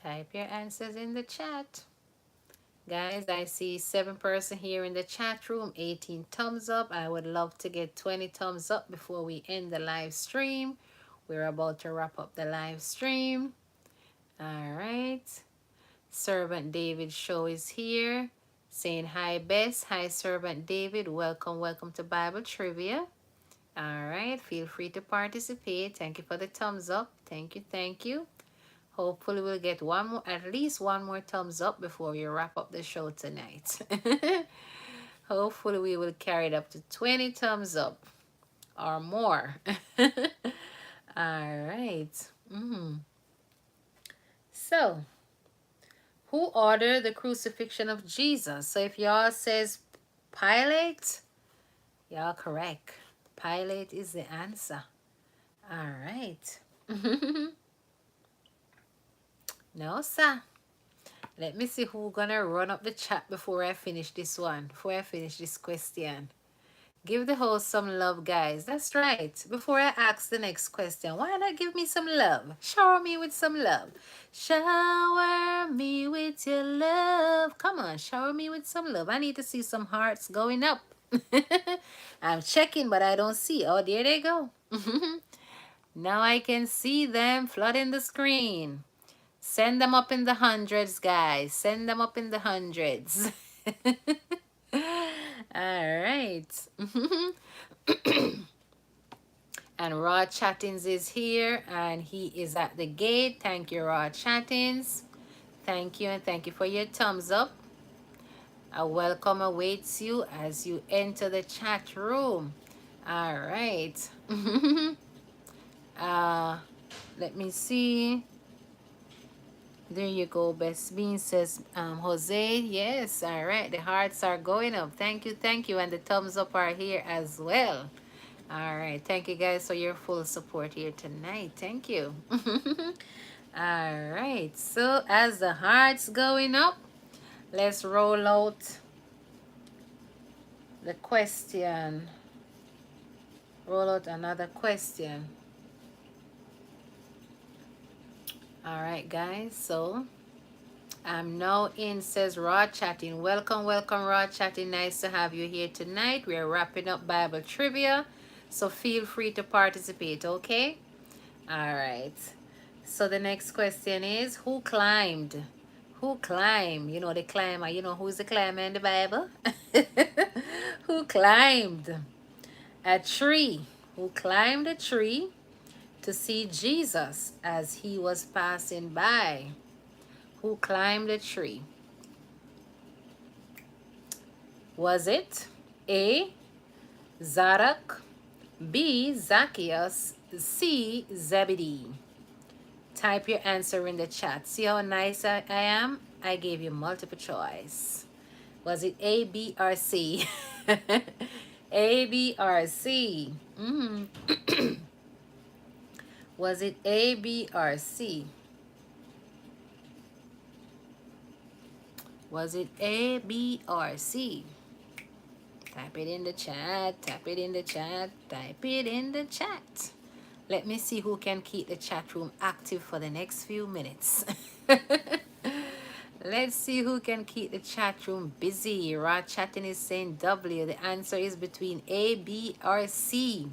Type your answers in the chat. Guys, I see 7 person here in the chat room, 18 thumbs up. I would love to get 20 thumbs up before we end the live stream. We're about to wrap up the live stream. All right. Servant David Show is here saying hi, Bess. Hi, Servant David. Welcome, welcome to Bible Trivia. All right. Feel free to participate. Thank you for the thumbs up. Thank you, thank you. Hopefully we'll get one more, at least one more thumbs up before we wrap up the show tonight. Hopefully we will carry it up to 20 thumbs up or more. All right. So, who ordered the crucifixion of Jesus? So if y'all says Pilate, y'all correct. Pilate is the answer. All right. No, sir. Let me see who's gonna run up the chat before I finish this one, before I finish this question. Give the host some love, guys. That's right. Before I ask the next question, why not give me some love? Shower me with some love. Shower me with your love. Come on, shower me with some love. I need to see some hearts going up. I'm checking, but I don't see. Oh, there they go. Now I can see them flooding the screen. Send them up in the hundreds, guys. Send them up in the hundreds. All right. And Raw Chattins is here and he is at the gate. Thank you, Raw Chattins. Thank you, and thank you for your thumbs up. A welcome awaits you as you enter the chat room. All right. Let me see. There you go. Bess Beans says, Jose, yes, all right. The hearts are going up. Thank you, thank you. And the thumbs up are here as well. All right. Thank you guys for your full support here tonight. Thank you. All right. So as the hearts going up, let's roll out the question. Roll out another question. All right, guys. So I'm now in, says Raw Chatting. Welcome, welcome, Raw Chatting. Nice to have you here tonight. We're wrapping up Bible Trivia, so feel free to participate, okay? All right. So the next question is, who climbed? Who climbed? You know the climber. You know who's the climber in the Bible? Who climbed a tree? Who climbed a tree to see Jesus as he was passing by? Who climbed a tree? Was it A, Zadok, B, Zacchaeus, C, Zebedee? Type your answer in the chat. See how nice I am? I gave you multiple choice. Was it A, B, or C? A, B, or C? Was it A, B, or C? Was it A, B, or C? Type it in the chat. Type it in the chat. Type it in the chat. Let me see who can keep the chat room active for the next few minutes. Let's see who can keep the chat room busy. Rod Chatting is saying W. The answer is between A, B, or C.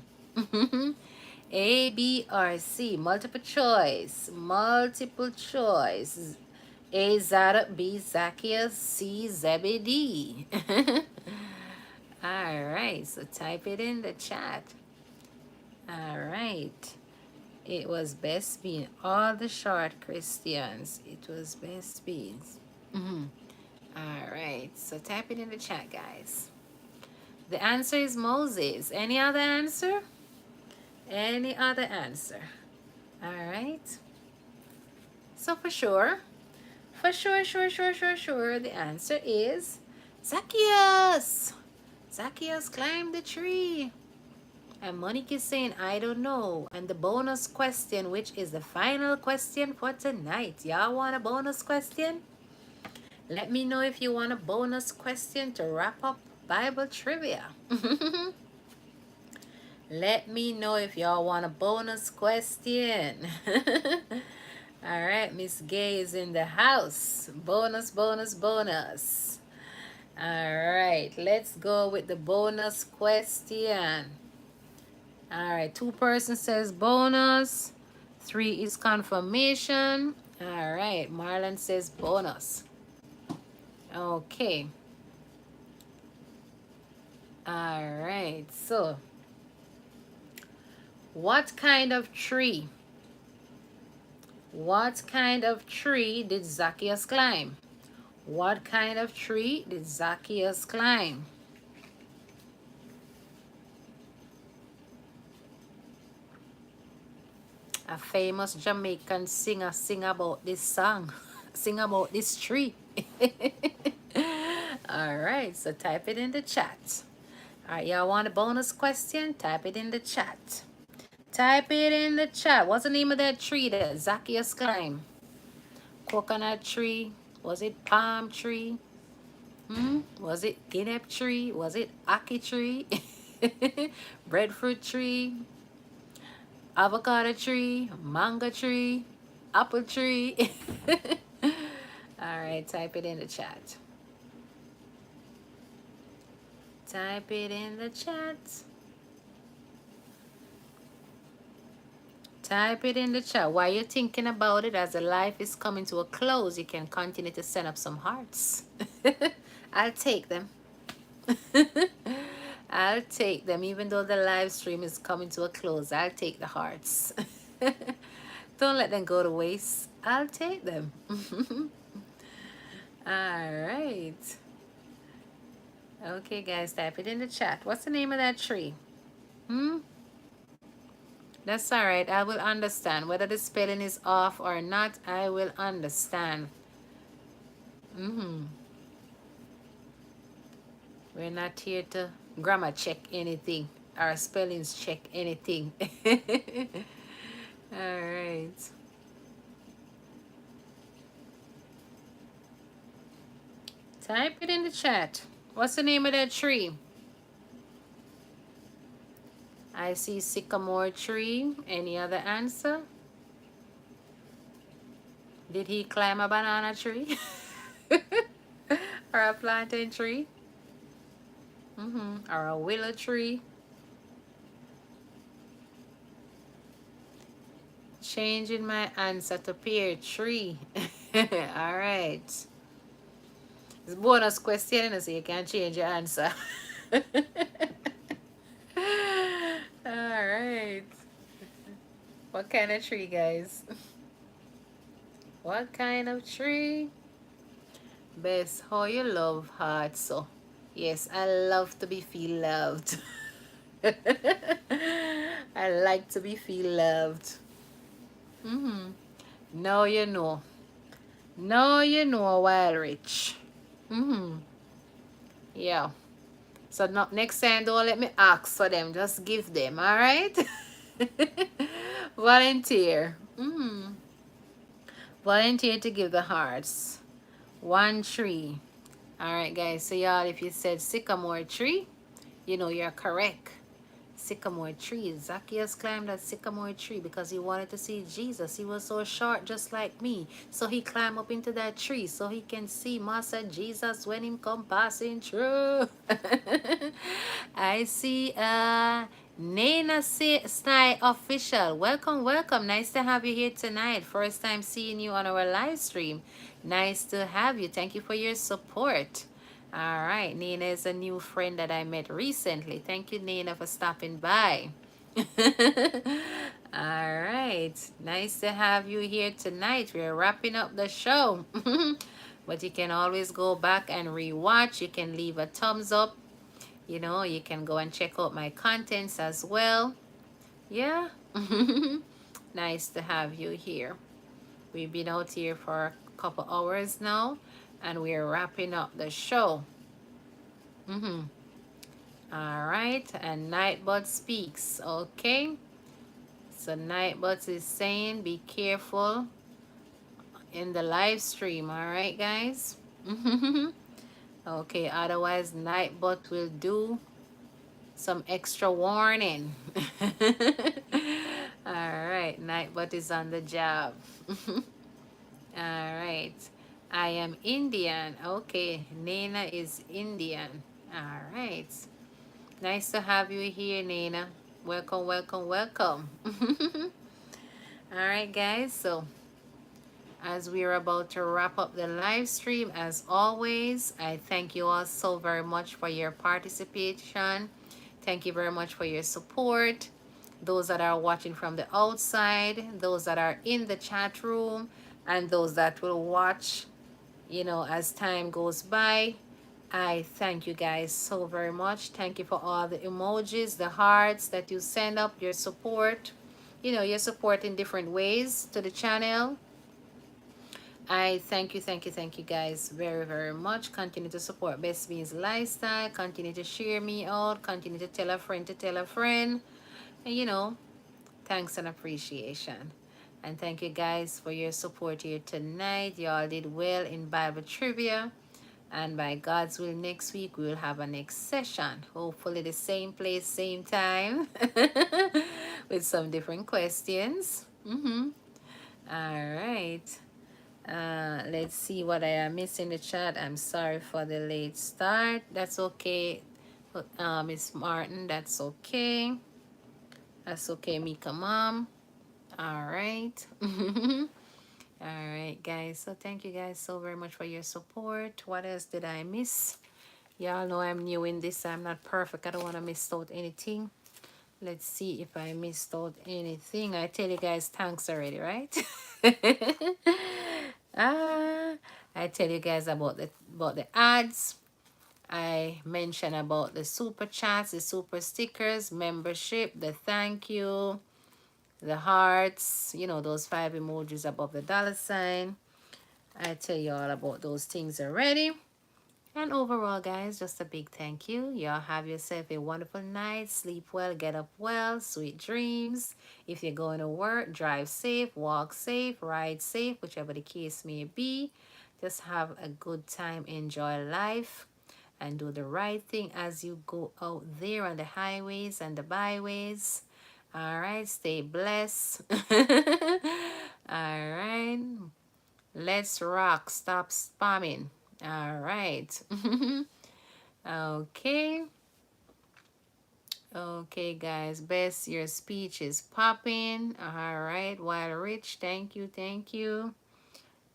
A, B, or C. Multiple choice. Multiple choice. A, Zadok. B, Zacchaeus. C, Zebedee. All right, so type it in the chat. All right. It was Bess Beans. All the short Christians. It was Bess Beans. All right, so type it in the chat, guys. The answer is Moses. Any other answer? Any other answer? All right. So for sure, the answer is Zacchaeus. Zacchaeus climbed the tree. And Monique is saying, I don't know. And the bonus question, which is the final question for tonight. Y'all want a bonus question? Let me know if you want a bonus question to wrap up Bible trivia. Let me know if y'all want a bonus question. All right, Miss Gay is in the house. Bonus, bonus, bonus. All right, let's go with the bonus question. All right, 2 person says bonus. 3 is confirmation. All right, Marlon says bonus. Okay. All right, so what kind of tree? What kind of tree did Zacchaeus climb? What kind of tree did Zacchaeus climb? A famous Jamaican singer sing about this song. Sing about this tree. All right, so type it in the chat. All right, y'all want a bonus question? Type it in the chat. Type it in the chat. What's the name of that tree that Zacchaeus climbed? Coconut tree? Was it palm tree? Was it guinea tree? Was it ackee tree? Breadfruit tree? Avocado tree? Mango tree? Apple tree? All right, type it in the chat. Type it in the chat. Type it in the chat. While you're thinking about it, as the life is coming to a close, you can continue to send up some hearts. I'll take them. I'll take them. Even though the live stream is coming to a close, I'll take the hearts. Don't let them go to waste. I'll take them. All right. Okay, guys, type it in the chat. What's the name of that tree? That's all right. I will understand. Whether the spelling is off or not, I will understand. We're not here to grammar check anything or spellings check anything. All right. Type it in the chat. What's the name of that tree? I see sycamore tree. Any other answer? Did he climb a banana tree? Or a plantain tree? Or a willow tree? Changing my answer to pear tree. All right. It's a bonus question, so you can change your answer. All right. What kind of tree, guys? What kind of tree? Bess, how you love heart so? Yes, I love to be feel loved. I like to be feel loved. Now you know. Now you know, Wild Rich. Yeah. So not next time, don't let me ask for them. Just give them, all right? Volunteer. Volunteer to give the hearts. One tree. All right, guys. So y'all, if you said sycamore tree, you know you're correct. Sycamore tree. Zacchaeus climbed that sycamore tree because he wanted to see Jesus. He was so short, just like me. So he climbed up into that tree so he can see Master Jesus when him come passing through. I see Nana Sny official. Welcome, welcome. Nice to have you here tonight. First time seeing you on our live stream. Nice to have you. Thank you for your support. All right, Nina is a new friend that I met recently. Thank you, Nina, for stopping by. All right, nice to have you here tonight. We're wrapping up the show. But you can always go back and rewatch. You can leave a thumbs up. You know, you can go and check out my contents as well. Yeah. Nice to have you here. We've been out here for a couple hours now, and we're wrapping up the show. All right, and Nightbot speaks. Okay, so Nightbot is saying be careful in the live stream. All right, guys. Okay, otherwise Nightbot will do some extra warning. All right, Nightbot is on the job. All right, I am Indian. Okay, Nina is Indian. All right. Nice to have you here, Nina. Welcome, welcome, welcome. All right, guys. So, as we are about to wrap up the live stream, as always, I thank you all so very much for your participation. Thank you very much for your support. Those that are watching from the outside, those that are in the chat room, and those that will watch, you know, as time goes by. I thank you guys so very much. Thank you for all the emojis, the hearts that you send up, your support. You know, your support in different ways to the channel. I thank you, thank you, thank you guys very, very much. Continue to support Bess Beans Lifestyle. Continue to share me out. Continue to tell a friend to tell a friend. And you know, thanks and appreciation. And thank you guys for your support here tonight. Y'all did well in Bible trivia. And by God's will, next week we will have a next session. Hopefully the same place, same time. With some different questions. All right. Let's see what I am missing in the chat. I'm sorry for the late start. That's okay. Miss Martin, that's okay. That's okay, Mika Mom. All right. All right, guys. So thank you guys so very much for your support. What else did I miss? Y'all know I'm new in this. I'm not perfect. I don't want to miss out anything. Let's see if I missed out anything. I tell you guys thanks already, right? I tell you guys about the ads. I mentioned about the super chats, the super stickers, membership, the thank you, the hearts, you know, those 5 emojis above the dollar sign. I tell you all about those things already. And overall, guys, just a big thank you. Y'all have yourself a wonderful night. Sleep well, get up well, sweet dreams. If you're going to work, drive safe, walk safe, ride safe, whichever the case may be. Just have a good time, enjoy life, and do the right thing as you go out there on the highways and the byways. All right, stay blessed. All right, let's rock. Stop spamming. All right. Okay. Okay, guys. Bess, your speech is popping. All right. Wild Rich, thank you. Thank you.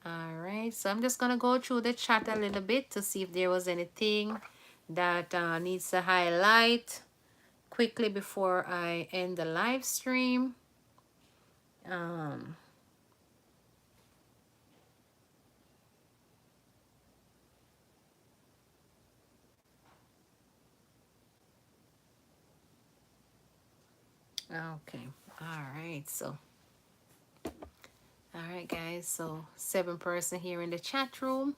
All right. So I'm just going to go through the chat a little bit to see if there was anything that needs to highlight quickly before I end the live stream. Okay. All right. So, all right, guys. So 7 person here in the chat room.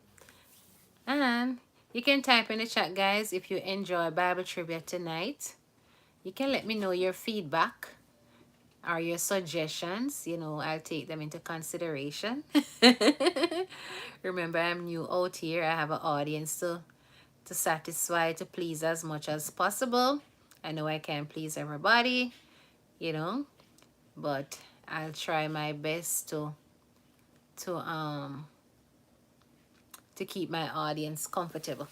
And you can type in the chat, guys, if you enjoy Bible trivia tonight. You can let me know your feedback or your suggestions. You know, I'll take them into consideration. Remember, I'm new out here. I have an audience to satisfy, to please as much as possible. I know I can't please everybody, you know, but I'll try my best to um to keep my audience comfortable.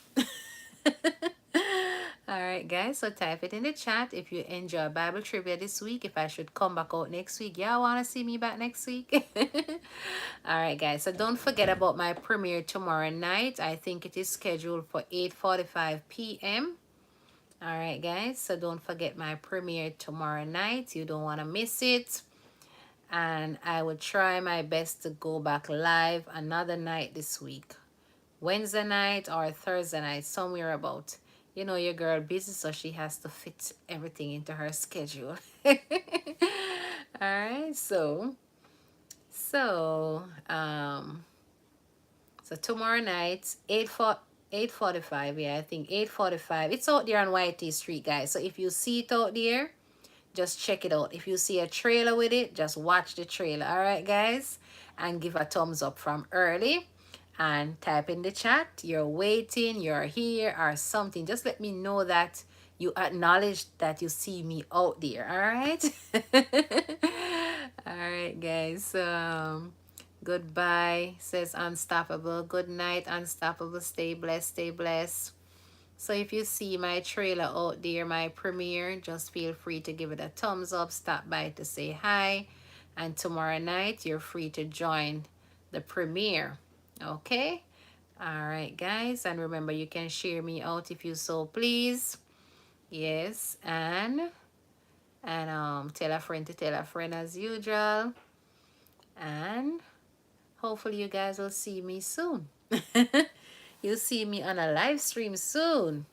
All right, guys. So type it in the chat if you enjoy Bible trivia this week. If I should come back out next week, y'all want to see me back next week? All right, guys. So don't forget about my premiere tomorrow night. I think it is scheduled for 8:45 p.m. All right, guys. So don't forget my premiere tomorrow night. You don't want to miss it. And I will try my best to go back live another night this week. Wednesday night or Thursday night, somewhere about. You know your girl busy, so she has to fit everything into her schedule. All right, so um so tomorrow night, 8:45, yeah, I think 8:45. It's out there on YT Street, guys. So if you see it out there, just check it out. If you see a trailer with it, just watch the trailer. All right, guys, and give a thumbs up from early and type in the chat you're waiting, you're here, or something. Just let me know that you acknowledge that you see me out there. All right. All right, guys. Goodbye, says Unstoppable. Good night, Unstoppable. Stay blessed, stay blessed. So if you see my trailer out there, my premiere, just feel free to give it a thumbs up. Stop by to say hi. And tomorrow night, you're free to join the premiere. Okay? All right, guys. And remember, you can share me out if you so please. Yes. And tell a friend to tell a friend as usual. And hopefully you guys will see me soon. You'll see me on a live stream soon.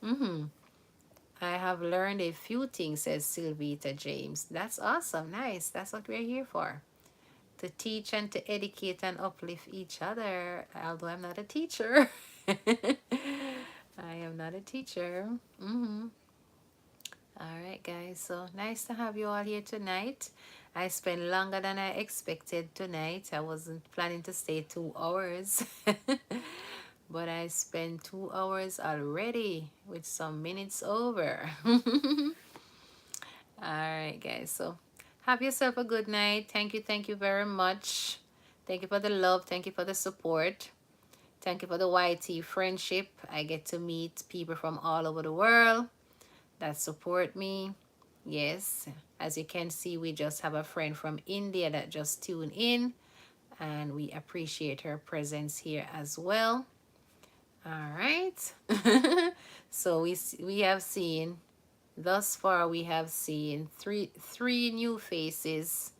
I have learned a few things, says Sylvita James. That's awesome. Nice. That's what we're here for. To teach and to educate and uplift each other. Although I'm not a teacher. I am not a teacher. All right, guys. So nice to have you all here tonight. I spent longer than I expected tonight. I wasn't planning to stay 2 hours. But I spent 2 hours already with some minutes over. All right, guys. So have yourself a good night. Thank you very much. Thank you for the love. Thank you for the support. Thank you for the YT friendship. I get to meet people from all over the world that support me. Yes, as you can see, we just have a friend from India that just tuned in, and we appreciate her presence here as well. All right. So we have seen thus far, we have seen three new faces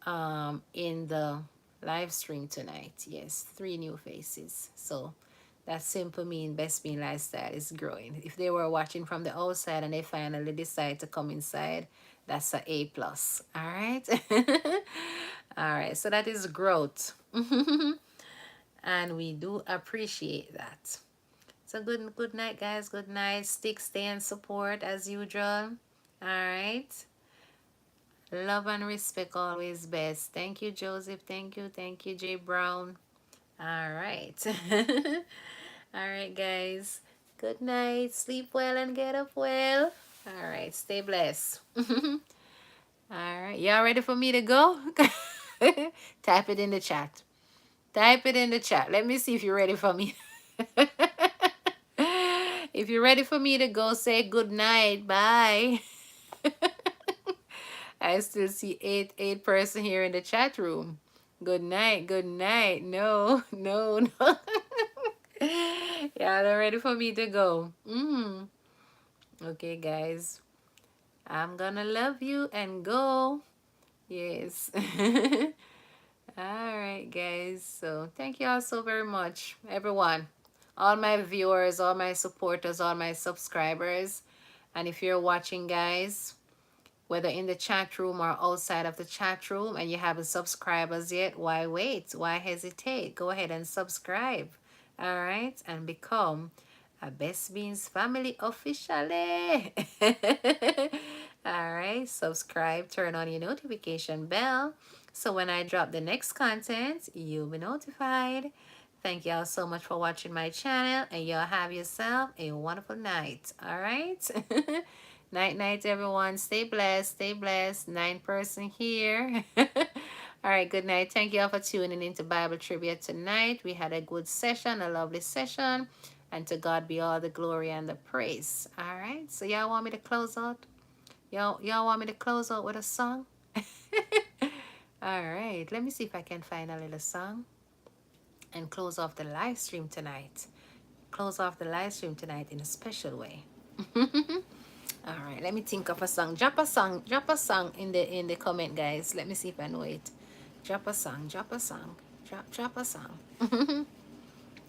in the live stream tonight. Yes, 3 new faces. So that simply means Bess Beans Lifestyle is growing. If they were watching from the outside and they finally decide to come inside, that's a A plus. All right. All right. So that is growth. And we do appreciate that. So good night, guys. Good night. Stick, stay, and support as usual. All right. Love and respect always best. Thank you, Joseph. Thank you, Jay Brown. All right. All right, guys. Good night. Sleep well and get up well. All right. Stay blessed. All right. Y'all ready for me to go? Type it in the chat. Type it in the chat. Let me see if you're ready for me. If you're ready for me to go, say good night. Bye. I still see eight person here in the chat room. Good night. Good night. No, no, no. Yeah, they're ready for me to go. Okay, guys. I'm gonna love you and go. Yes. All right, guys. So thank you all so very much, everyone. All my viewers, all my supporters, all my subscribers. And if you're watching, guys, whether in the chat room or outside of the chat room, and you haven't subscribed as yet, why wait? Why hesitate? Go ahead and subscribe. All right? And become a Bess Beans family officially. All right? Subscribe, turn on your notification bell, So when I drop the next content, you'll be notified. Thank y'all so much for watching my channel, and y'all have yourself a wonderful night. All right. Night, night, everyone. Stay blessed. Stay blessed. 9 person here. All right. Good night. Thank you all for tuning into Bible Trivia tonight. We had a good session, a lovely session. And to God be all the glory and the praise. All right. So y'all want me to close out? Y'all want me to close out with a song? All right. Let me see if I can find a little song and close off the live stream tonight. Close off the live stream tonight in a special way. All right, let me think of a song. Drop a song in the comment, guys. Let me see if I know it. Drop a song, drop a song, drop a song.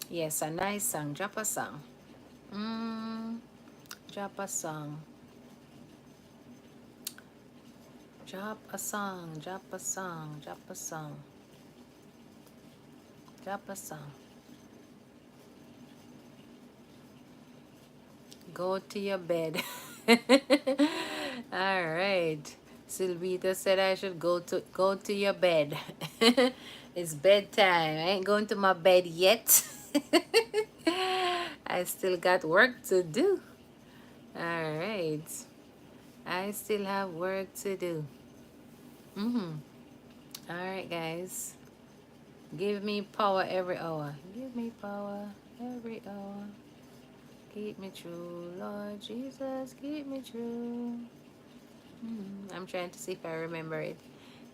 Yes, a nice song. Drop a song. Mm, drop a song. Drop a song. Drop a song. Drop a song. Drop a song. Go to your bed. All right. Sylvita said I should go to your bed. It's bedtime. I ain't going to my bed yet. I still got work to do. All right. I still have work to do. All right, guys. Give me power every hour. Give me power every hour. Keep me true, Lord Jesus, keep me true. I'm trying to see if I remember it.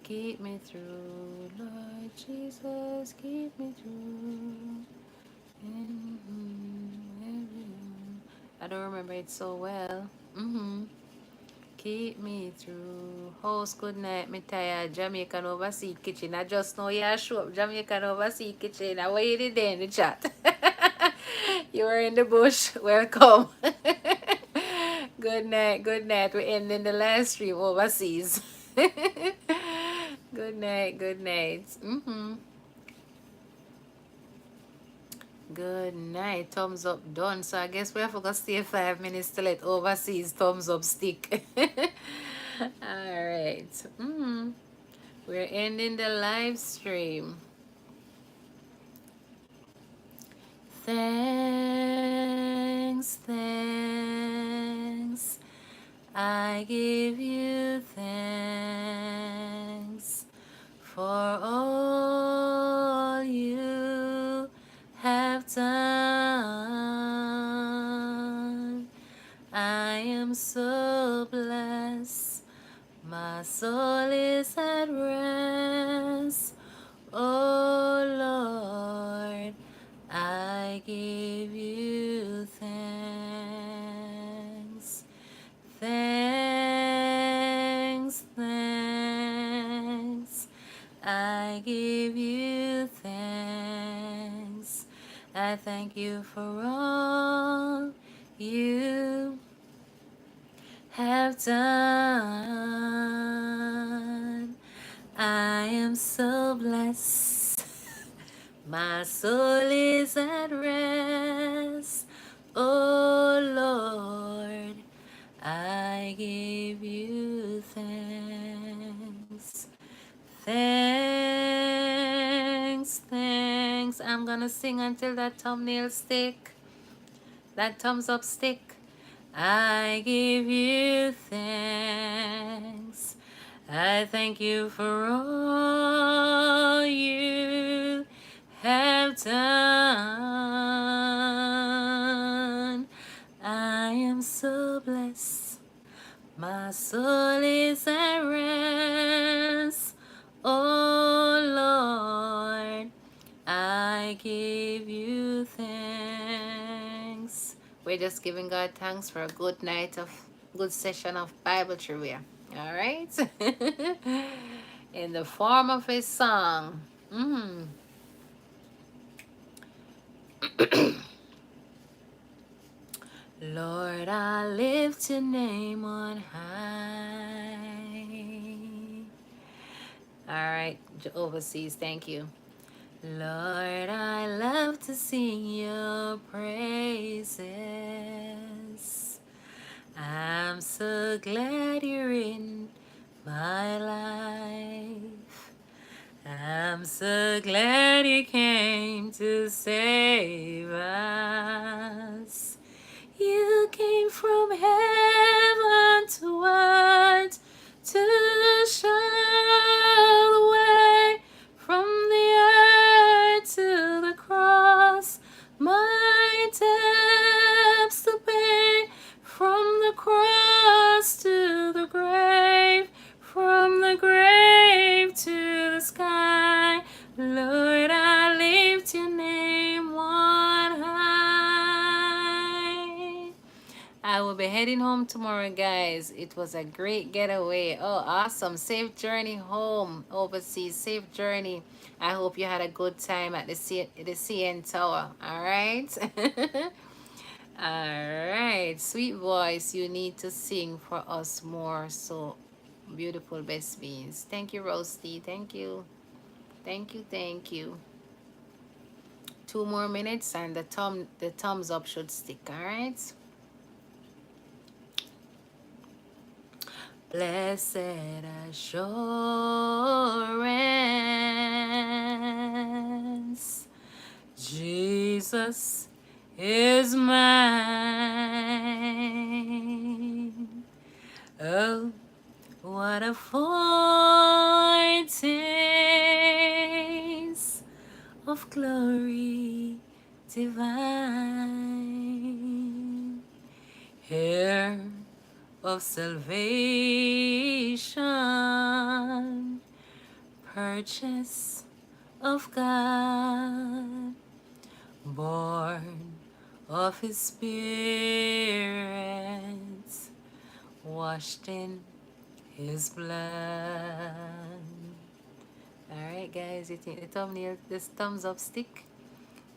Keep me through, Lord Jesus, keep me through. I don't remember it so well. Keep me through. Host, good night. Me tired. Jamaican Overseas Kitchen. I just know you show up. Jamaican Overseas Kitchen. I waited there in the chat. You were in the bush. Welcome. Good night. Good night. We're ending the live stream overseas. Good night. Good night. Good night. Thumbs up done. So I guess we have to stay 5 minutes to let overseas thumbs up stick. All right. We're ending the live stream. Thanks, thanks. I give you thanks for all you have done. I am so blessed. My soul is at rest. Oh Lord, I give you thanks. Thanks, thanks. I give you thanks. I thank you for all you have done. I am so blessed. My soul is at rest. Oh Lord, I give you thanks. Thanks, thanks. I'm gonna sing until that thumbnail stick. That thumbs up stick. I give you thanks. I thank you for all you have done. I am so blessed. My soul is at rest. Oh Lord, I give you thanks. We're just giving God thanks for a good night of good session of Bible trivia. All right. In the form of a song. Lord, I lift your name on high. All right, overseas, thank you. Lord, I love to sing your praises. I'm so glad you're in my life. I'm so glad you came to save us. You came from heaven to earth to show the way from the earth to the cross. My debts to pay from the cross to the grave, from the grave to the sky. Lord, I lift your name on high. I will be heading home tomorrow, guys. It was a great getaway. Oh, awesome. Safe journey home overseas. Safe journey. I hope you had a good time at the CN Tower. All right? All right. Sweet voice, you need to sing for us more. So beautiful, Bess Beans. Thank you, Roasty. Thank you. Thank you. Thank you. 2 more minutes and the thumbs up should stick. All right? Blessed assurance, Jesus is mine. Oh, what a foretaste of glory divine. Here of salvation, purchase of God, born of His Spirit, washed in His blood. Alright, guys, you think the thumbnail, this thumbs up stick?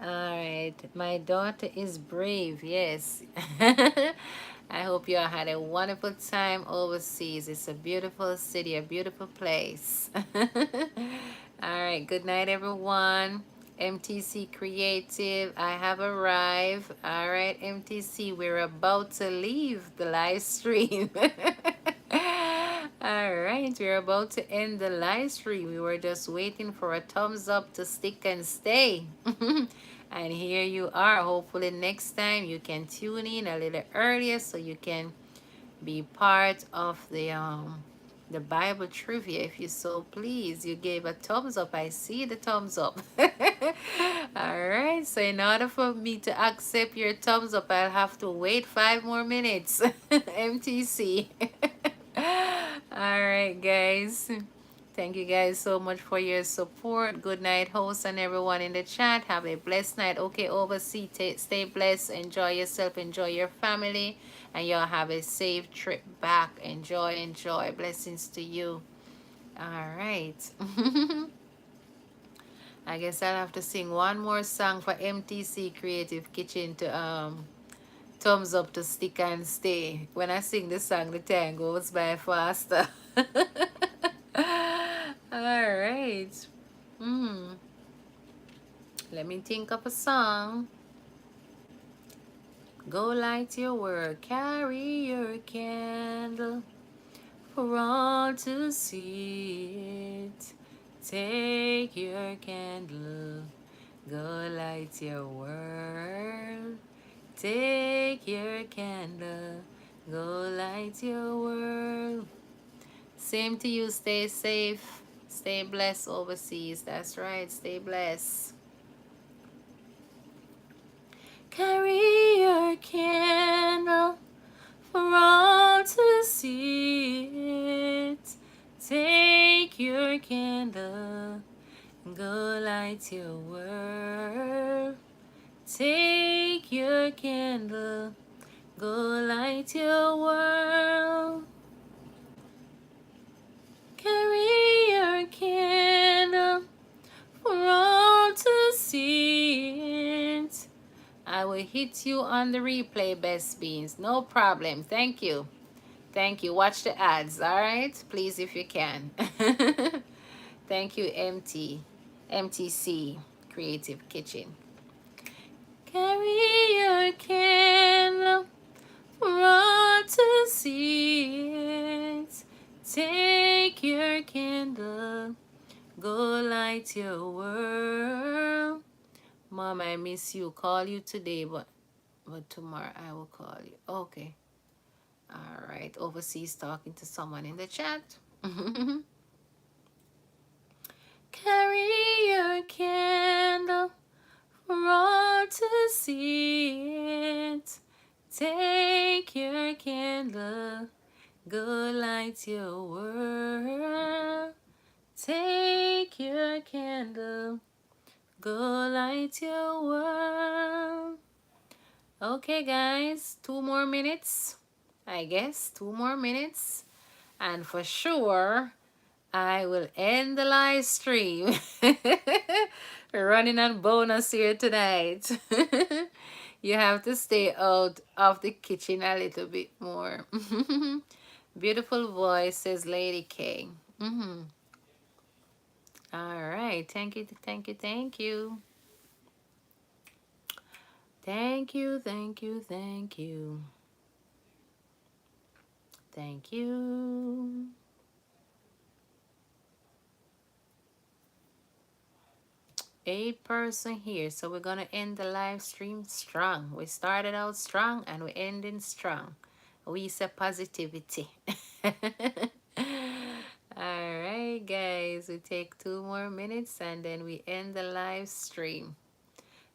Alright, my daughter is brave, yes. I hope you all had a wonderful time overseas. It's a beautiful city, a beautiful place. Alright, good night, everyone. MTC Creative, I have arrived. Alright, MTC, we're about to leave the live stream. Alright, we're about to end the live stream. We were just waiting for a thumbs up to stick and stay. And here you are. Hopefully next time you can tune in a little earlier so you can be part of the Bible trivia if you so please. You gave a thumbs up. I see the thumbs up. Alright, so in order for me to accept your thumbs up, I'll have to wait 5 more minutes. MTC. Alright, guys. Thank you guys so much for your support. Good night, host, and everyone in the chat. Have a blessed night. Okay, overseas. Stay blessed. Enjoy yourself. Enjoy your family. And y'all have a safe trip back. Enjoy, enjoy. Blessings to you. All right. I guess I'll have to sing one more song for MTC Creative Kitchen to thumbs up to stick and stay. When I sing this song, the time goes by faster. All right. Let me think of a song. Go light your world, carry your candle for all to see it. Take your candle, go light your world. Take your candle, go light your world. Same to you, stay safe, stay blessed overseas. That's right, stay blessed. Carry your candle for all to see it. Take your candle, go light your world. Take your candle, go light your world. Carry your candle for all to see it. I will hit you on the replay, Bess Beans. No problem. Thank you. Thank you. Watch the ads, all right? Please, if you can. Thank you, MTC Creative Kitchen. Carry your candle for all to see it. Take your candle, Go light your world. Mom, I miss you. Call you today, but tomorrow I will call you. Okay. All right. Overseas talking to someone in the chat. Carry your candle for all to see it. Take your candle, go light your world. Take your candle, go light your world. Okay, guys, 2 more minutes. I guess 2 more minutes. And for sure, I will end the live stream. We're running on bonus here tonight. You have to stay out of the kitchen a little bit more. Beautiful voice, says Lady K. All right. Thank you, thank you, thank you. Thank you, thank you, thank you. Thank you. 8 person here, so we're gonna end the live stream strong. We started out strong and we're ending strong. We say positivity. All right, guys, we take 2 more minutes and then we end the live stream.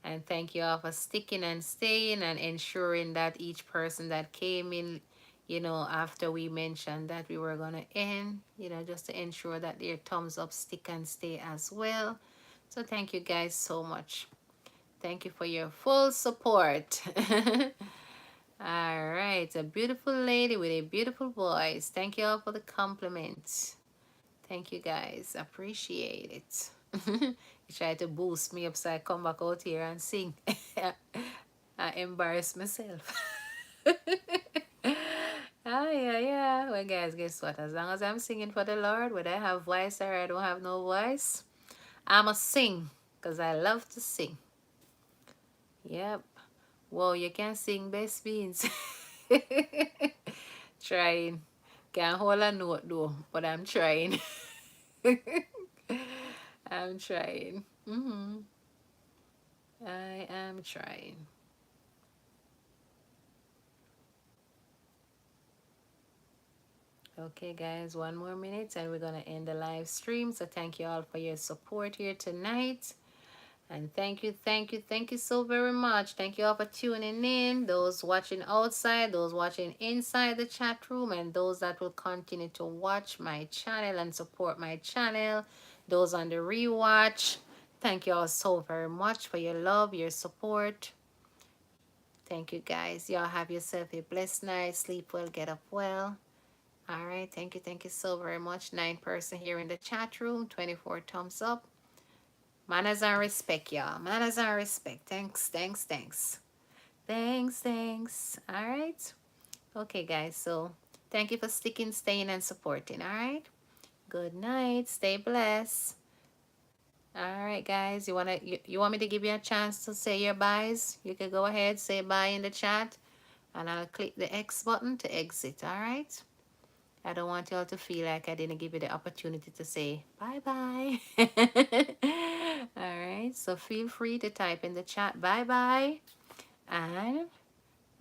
And thank you all for sticking and staying and ensuring that each person that came in, after we mentioned that we were gonna end, just to ensure that their thumbs up stick and stay as well. So thank you guys so much. Thank you for your full support. All right, a beautiful lady with a beautiful voice. Thank you all for the compliments. Thank you guys. Appreciate it. You try to boost me up so I come back out here and sing. I embarrass myself. Ah, yeah, yeah. Well, guys, guess what? As long as I'm singing for the Lord, whether I have voice or I don't have no voice, I'ma sing because I love to sing. Yep. Whoa, you can sing, Bess Beans. Trying. Can't hold a note though, but I'm trying. I'm trying. I am trying. Okay, guys, 1 more minute and we're going to end the live stream. So thank you all for your support here tonight. And thank you, thank you, thank you so very much. Thank you all for tuning in. Those watching outside, those watching inside the chat room, and those that will continue to watch my channel and support my channel. Those on the rewatch. Thank you all so very much for your love, your support. Thank you, guys. Y'all have yourself a blessed night. Sleep well, get up well. All right. Thank you so very much. 9 person here in the chat room. 24 thumbs up. Manners and respect, y'all. Manners and respect. Thanks, thanks, thanks. Thanks, thanks. All right. Okay, guys. So thank you for sticking, staying, and supporting. All right. Good night. Stay blessed. All right, guys. You want me to give you a chance to say your byes? You can go ahead, say bye in the chat, and I'll click the X button to exit. All right. I don't want y'all to feel like I didn't give you the opportunity to say bye-bye. All right, so feel free to type in the chat bye-bye, and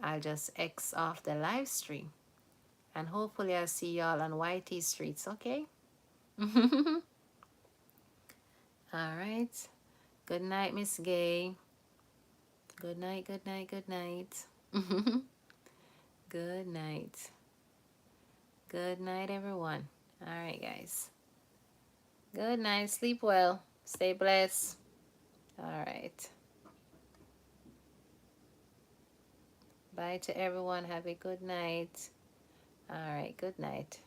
I'll just X off the live stream. And hopefully I'll see y'all on YT Streets, okay? All right. Good night, Miss Gay. Good night, good night, good night. Good night. Good night, everyone. All right, guys. Good night. Sleep well. Stay blessed. All right. Bye to everyone. Have a good night. All right. Good night.